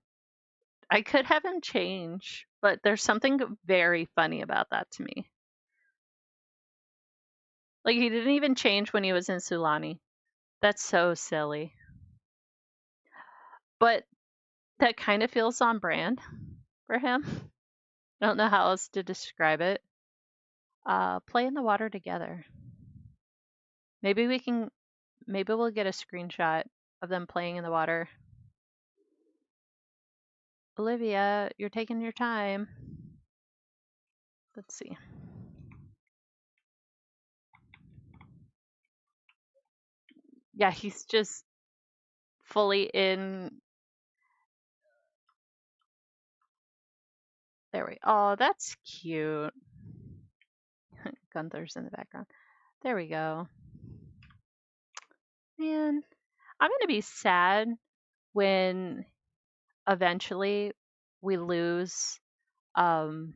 I could have him change, but there's something very funny about that to me. Like he didn't even change when he was in Sulani. That's so silly. But that kind of feels on brand for him. I don't know how else to describe it. Play in the water together. Maybe we'll get a screenshot of them playing in the water. Olivia, you're taking your time. Let's see. Yeah, he's just fully in. There we. Oh, that's cute. Gunther's in the background. There we go. Man, I'm gonna be sad when eventually we lose um,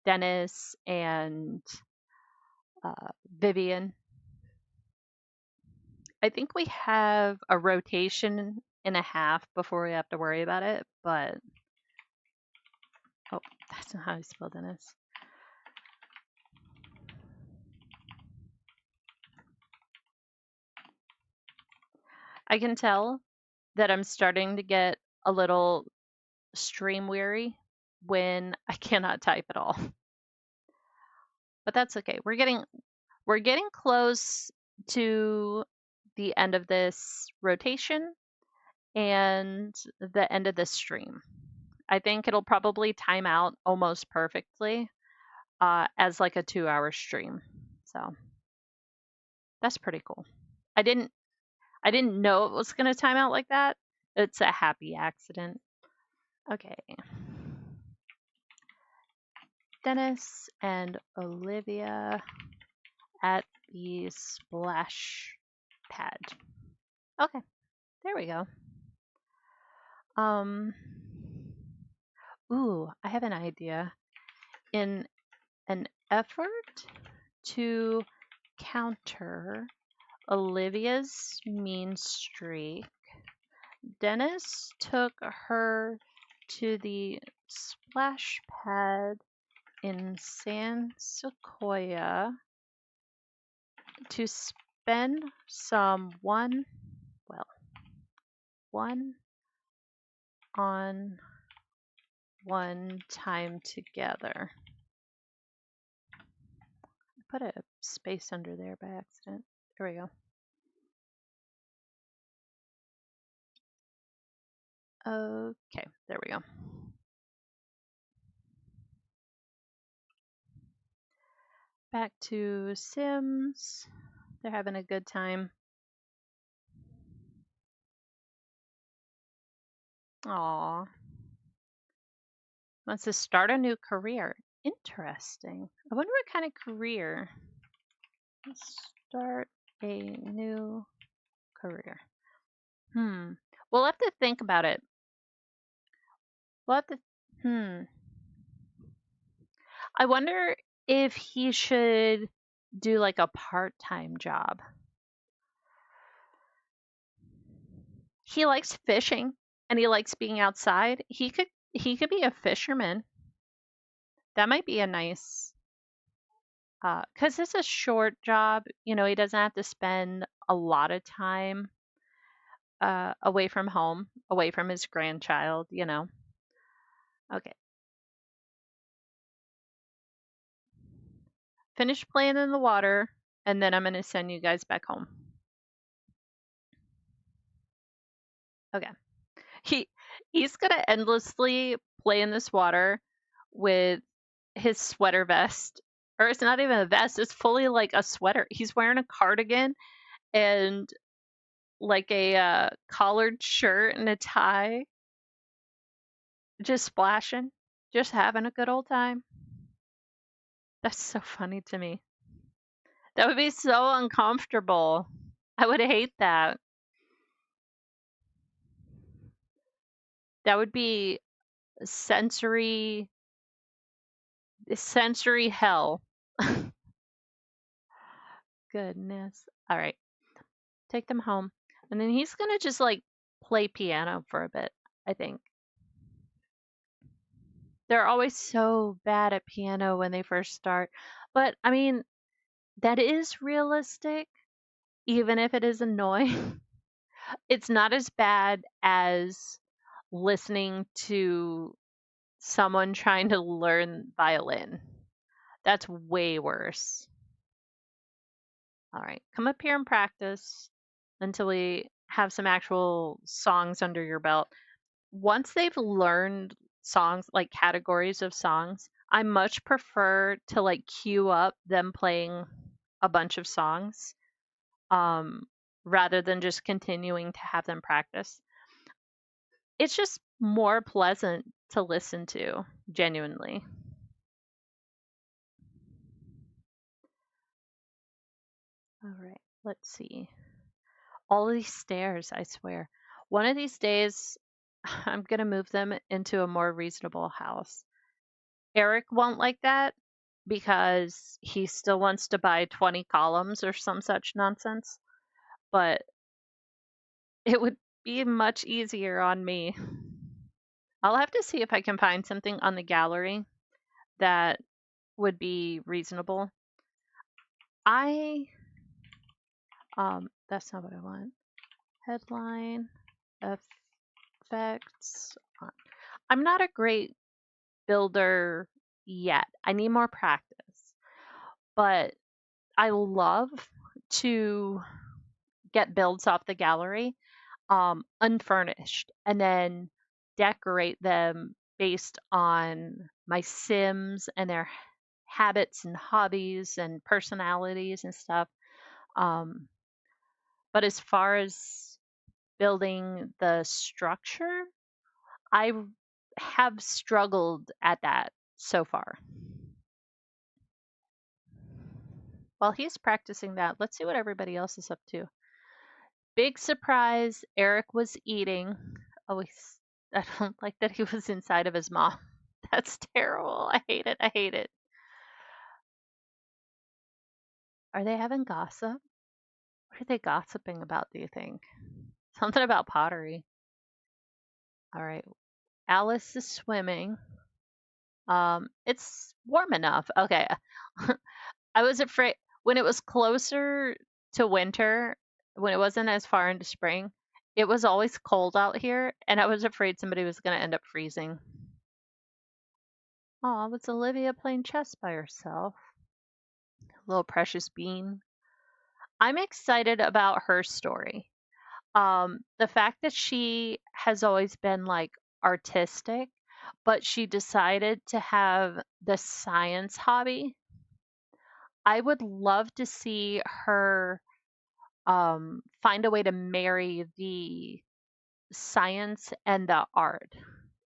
Dennis and Vivian. I think we have a rotation and a half before we have to worry about it, but oh, that's not how you spell Dennis. I can tell that I'm starting to get a little stream weary when I cannot type at all. But that's okay. We're getting close to the end of this rotation and the end of this stream. I think it'll probably time out almost perfectly as like a 2-hour stream. So that's pretty cool. I didn't know it was gonna time out like that. It's a happy accident. Okay. Dennis and Olivia at the splash pad. Okay, there we go. Ooh, I have an idea. In an effort to counter Olivia's mean streak, Dennis took her to the splash pad in San Sequoia to spend some one on one time together. I put a space under there by accident. There we go. Okay, there we go. Back to Sims. They're having a good time. Aw. Wants to start a new career. Interesting. I wonder what kind of career. Let's start a new career. We'll have to think about it. We'll have to. I wonder if he should do like a part-time job. He likes fishing and he likes being outside. He could be a fisherman. That might be a nice 'Cause it's a short job, he doesn't have to spend a lot of time away from home, away from his grandchild. Okay, finish playing in the water, and then I'm gonna send you guys back home. Okay. He he's gonna endlessly play in this water with his sweater vest. Or it's not even a vest, it's fully like a sweater. He's wearing a cardigan and like a collared shirt and a tie, just splashing, just having a good old time. That's so funny to me. That would be so uncomfortable. I would hate that. That would be sensory sensory hell. Goodness. All right. Take them home. And then he's gonna just like play piano for a bit, I think. They're always so bad at piano when they first start. But I mean, that is realistic, even if it is annoying. It's not as bad as listening to someone trying to learn violin. That's way worse. All right, come up here and practice until we have some actual songs under your belt. Once they've learned songs, like categories of songs, I much prefer to like queue up them playing a bunch of songs, um, rather than just continuing to have them practice. It's just more pleasant to listen to, genuinely. All right, let's see. All these stairs, I swear. One of these days, I'm gonna move them into a more reasonable house. Eric won't like that because he still wants to buy 20 columns or some such nonsense, but it would be much easier on me. I'll have to see if I can find something on the gallery that would be reasonable. I that's not what I want. Headline effects. I'm not a great builder yet. I need more practice. But I love to get builds off the gallery, unfurnished, and then decorate them based on my Sims and their habits and hobbies and personalities and stuff. Um, but as far as building the structure, I have struggled at that so far. While he's practicing that, let's see what everybody else is up to. Big surprise, Eric was eating. Oh, I don't like that he was inside of his mom. That's terrible. I hate it. I hate it. Are they having gossip? What are they gossiping about, do you think? Something about pottery. All right. Alice is swimming. It's warm enough. Okay. I was afraid when it was closer to winter, when it wasn't as far into spring, it was always cold out here, and I was afraid somebody was going to end up freezing. Oh, was Olivia playing chess by herself? Little precious bean. I'm excited about her story. The fact that she has always been like artistic, but she decided to have the science hobby. I would love to see her find a way to marry the science and the art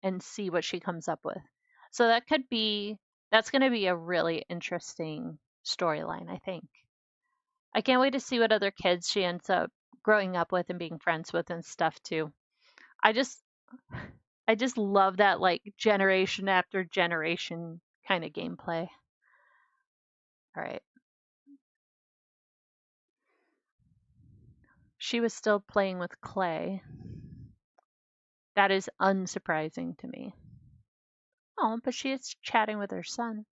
and see what she comes up with. So that's going to be a really interesting storyline, I think. I can't wait to see what other kids she ends up growing up with and being friends with and stuff too. I just I just love that like generation after generation kind of gameplay. All right. She was still playing with clay. That is unsurprising to me. Oh, but she is chatting with her son.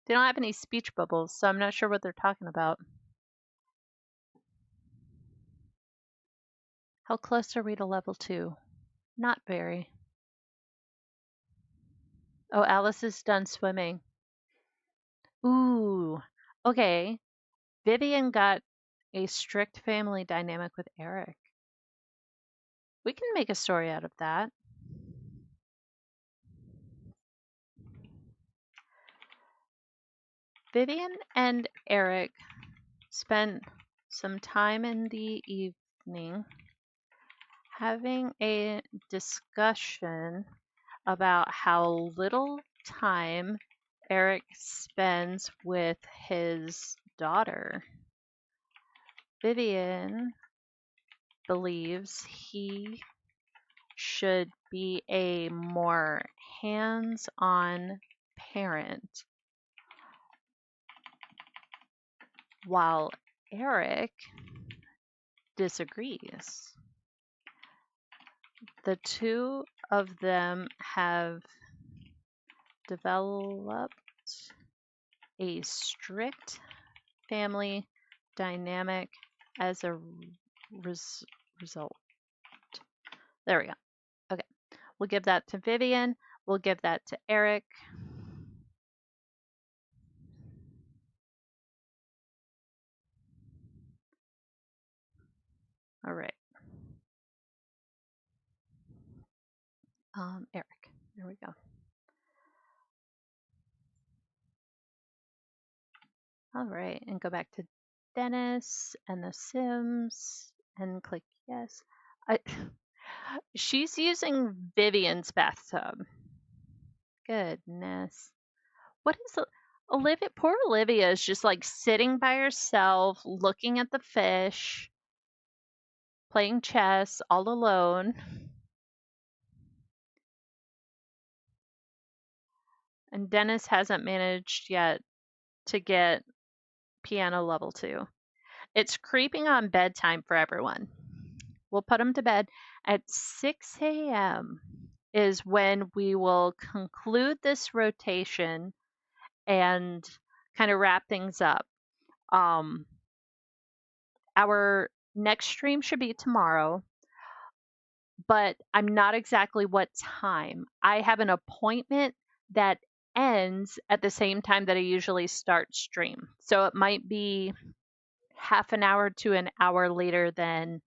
They don't have any speech bubbles, so I'm not sure what they're talking about. How close are we to level 2? Not very. Oh, Alice is done swimming. Ooh. Okay. Vivian got a strict family dynamic with Eric. We can make a story out of that. Vivian and Eric spent some time in the evening having a discussion about how little time Eric spends with his daughter. Vivian believes he should be a more hands-on parent, while Eric disagrees. The two of them have developed a strict family dynamic as a result. There we go. Okay. We'll give that to Vivian. We'll give that to Eric. All right. Eric. There we go. All right. And go back to Dennis and the Sims and click yes. She's using Vivian's bathtub. Goodness. What is Olivia? Poor Olivia is just like sitting by herself, looking at the fish, playing chess all alone. And Dennis hasn't managed yet to get piano level 2. It's creeping on bedtime for everyone. We'll put them to bed at 6 a.m. is when we will conclude this rotation and kind of wrap things up. Our next stream should be tomorrow, but I'm not exactly what time. I have an appointment that ends at the same time that I usually start stream. So it might be half an hour to an hour later than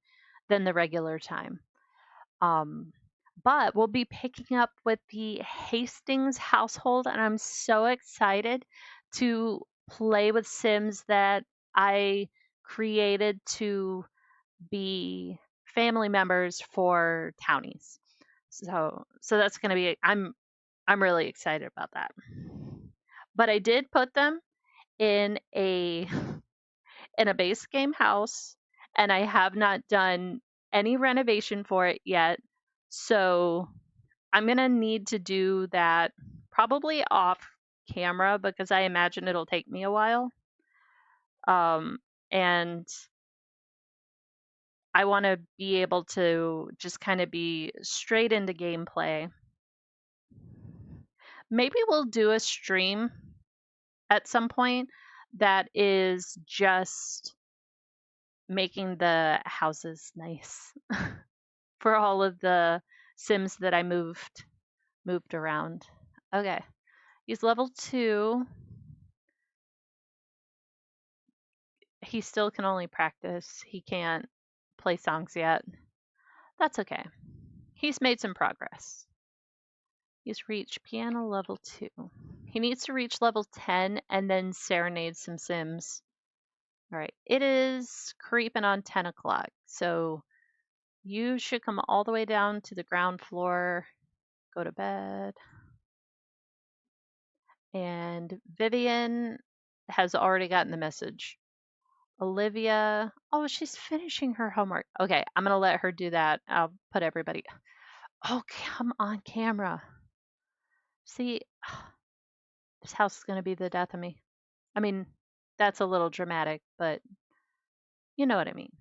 the regular time. But we'll be picking up with the Hastings household, and I'm so excited to play with Sims that I created to be family members for townies. So that's going to be I'm really excited about that. But I did put them in a in a base game house, and I have not done any renovation for it yet. So I'm going to need to do that probably off camera because I imagine it'll take me a while. And I want to be able to just kind of be straight into gameplay. Maybe we'll do a stream at some point that is just making the houses nice for all of the Sims that I moved around. Okay. He's level 2. He still can only practice. He can't play songs yet. That's okay. He's made some progress. He's reached piano level 2. He needs to reach level 10 and then serenade some Sims. All right. It is creeping on 10 o'clock. So you should come all the way down to the ground floor, go to bed. And Vivian has already gotten the message. Olivia, oh, she's finishing her homework. Okay, I'm going to let her do that. I'll put everybody. Oh, come on camera. See, this house is going to be the death of me. I mean, that's a little dramatic, but you know what I mean.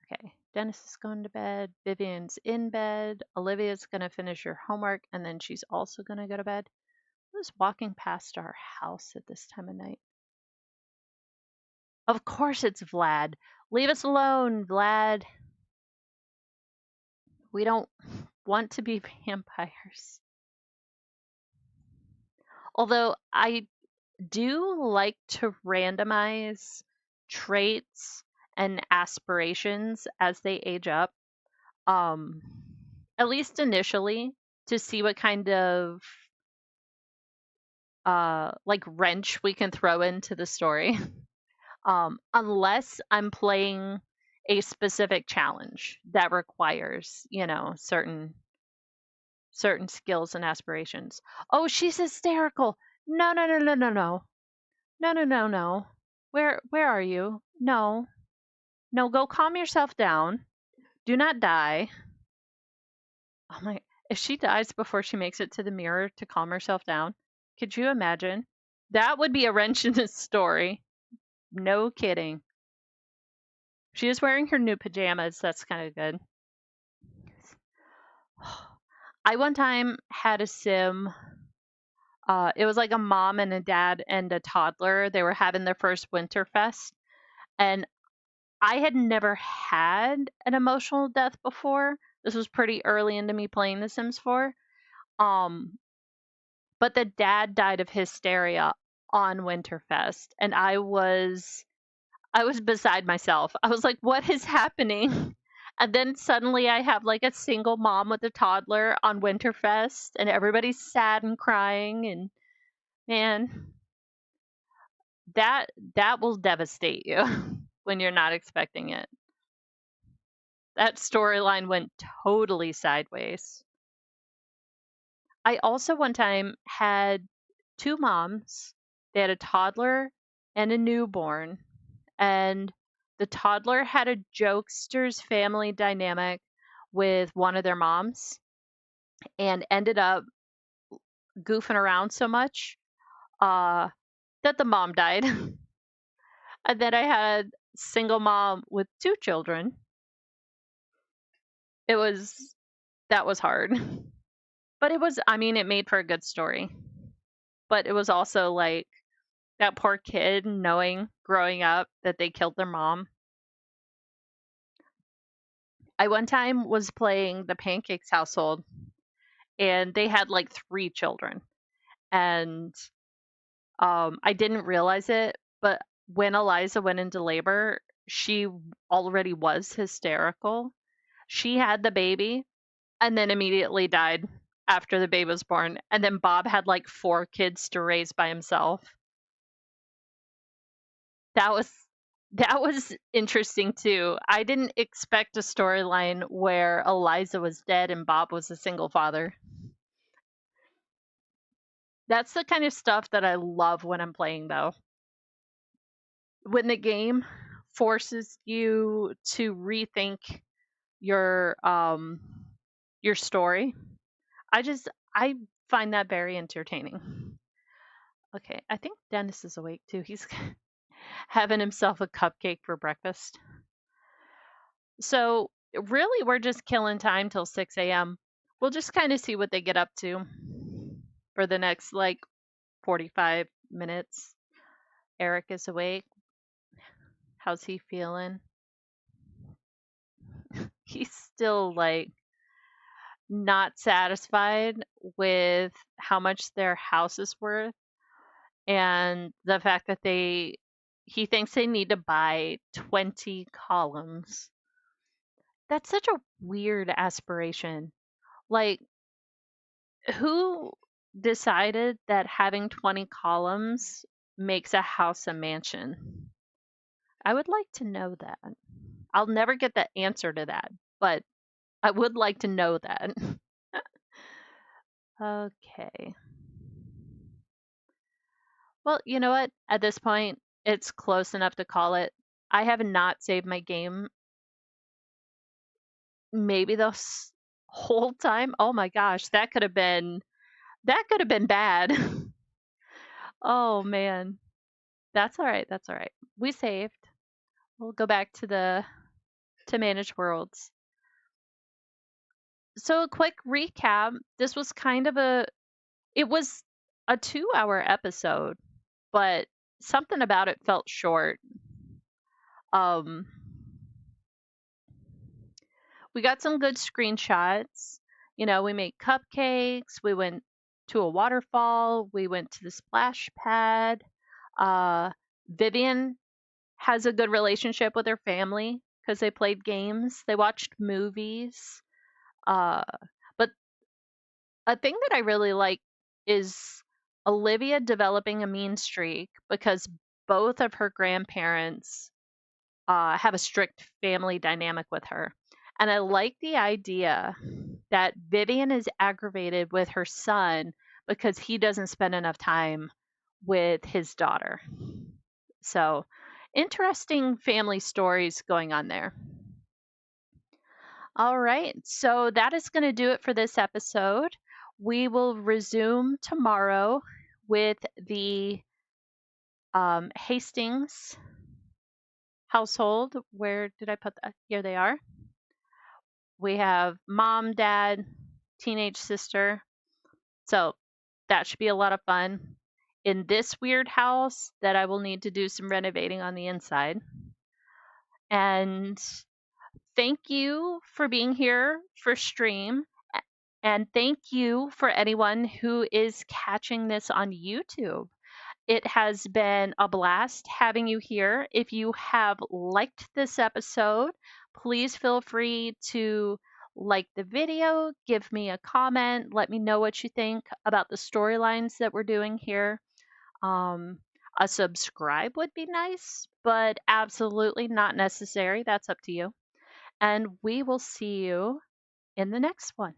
Okay, Dennis is going to bed. Vivian's in bed. Olivia's going to finish her homework, and then she's also going to go to bed. Who's walking past our house at this time of night? Of course it's Vlad. Leave us alone, Vlad. We don't want to be vampires. Although I do like to randomize traits and aspirations as they age up, um, at least initially, to see what kind of like wrench we can throw into the story. Unless I'm playing a specific challenge that requires, certain skills and aspirations. Oh, she's hysterical. No, no, no, no, no, no. No, no, no, no. Where are you? No. No, go calm yourself down. Do not die. Oh my, if she dies before she makes it to the mirror to calm herself down, could you imagine? That would be a wrench in the story. No kidding. She is wearing her new pajamas. That's kind of good. I one time had a sim. It was like a mom and a dad and a toddler. They were having their first Winterfest, and I had never had an emotional death before. This was pretty early into me playing The Sims 4. Um, but the dad died of hysteria on Winterfest, and I was beside myself. I was like, "What is happening?" And then suddenly I have like a single mom with a toddler on Winterfest, and everybody's sad and crying, and man, that will devastate you when you're not expecting it. That storyline went totally sideways. I also one time had two moms. They had a toddler and a newborn, and the toddler had a jokester's family dynamic with one of their moms and ended up goofing around so much uh, that the mom died. And then I had single mom with two children. It was that was hard. But it was, I mean, it made for a good story. But it was also like that poor kid knowing growing up that they killed their mom. I one time was playing the Pancakes household, and they had like three children. And I didn't realize it, but when Eliza went into labor, she already was hysterical. She had the baby and then immediately died after the baby was born. And then Bob had like four kids to raise by himself. That was that was interesting too. I didn't expect a storyline where Eliza was dead and Bob was a single father. That's the kind of stuff that I love when I'm playing though. When the game forces you to rethink your um your story. I find that very entertaining. Okay, I think Dennis is awake too. He's having himself a cupcake for breakfast. So really, we're just killing time till 6 a.m. We'll just kind of see what they get up to for the next like 45 minutes. Eric is awake. How's he feeling? He's still like not satisfied with how much their house is worth and the fact that he thinks they need to buy 20 columns. That's such a weird aspiration. Like, who decided that having 20 columns makes a house a mansion? I would like to know that. I'll never get the answer to that, but I would like to know that. Okay. Well, you know what? At this point, it's close enough to call it. I have not saved my game maybe the whole time. Oh my gosh, that could have been bad. Oh man. That's all right. That's all right. We saved. We'll go back to manage worlds. So a quick recap. This was kind of a it was a 2-hour episode, but something about it felt short. Um, we got some good screenshots. You know, we made cupcakes, we went to a waterfall, we went to the splash pad. Uh, Vivian has a good relationship with her family because they played games, they watched movies. Uh, but a thing that I really like is Olivia developing a mean streak because both of her grandparents have a strict family dynamic with her. And I like the idea that Vivian is aggravated with her son because he doesn't spend enough time with his daughter. So, interesting family stories going on there. All right. So, that is going to do it for this episode. We will resume tomorrow with the Hastings household. Where did I put that? Here they are. We have mom, dad, teenage sister. So that should be a lot of fun in this weird house that I will need to do some renovating on the inside. And thank you for being here for stream. And thank you for anyone who is catching this on YouTube. It has been a blast having you here. If you have liked this episode, please feel free to like the video, give me a comment, let me know what you think about the storylines that we're doing here. Um, a subscribe would be nice, but absolutely not necessary. That's up to you. And we will see you in the next one.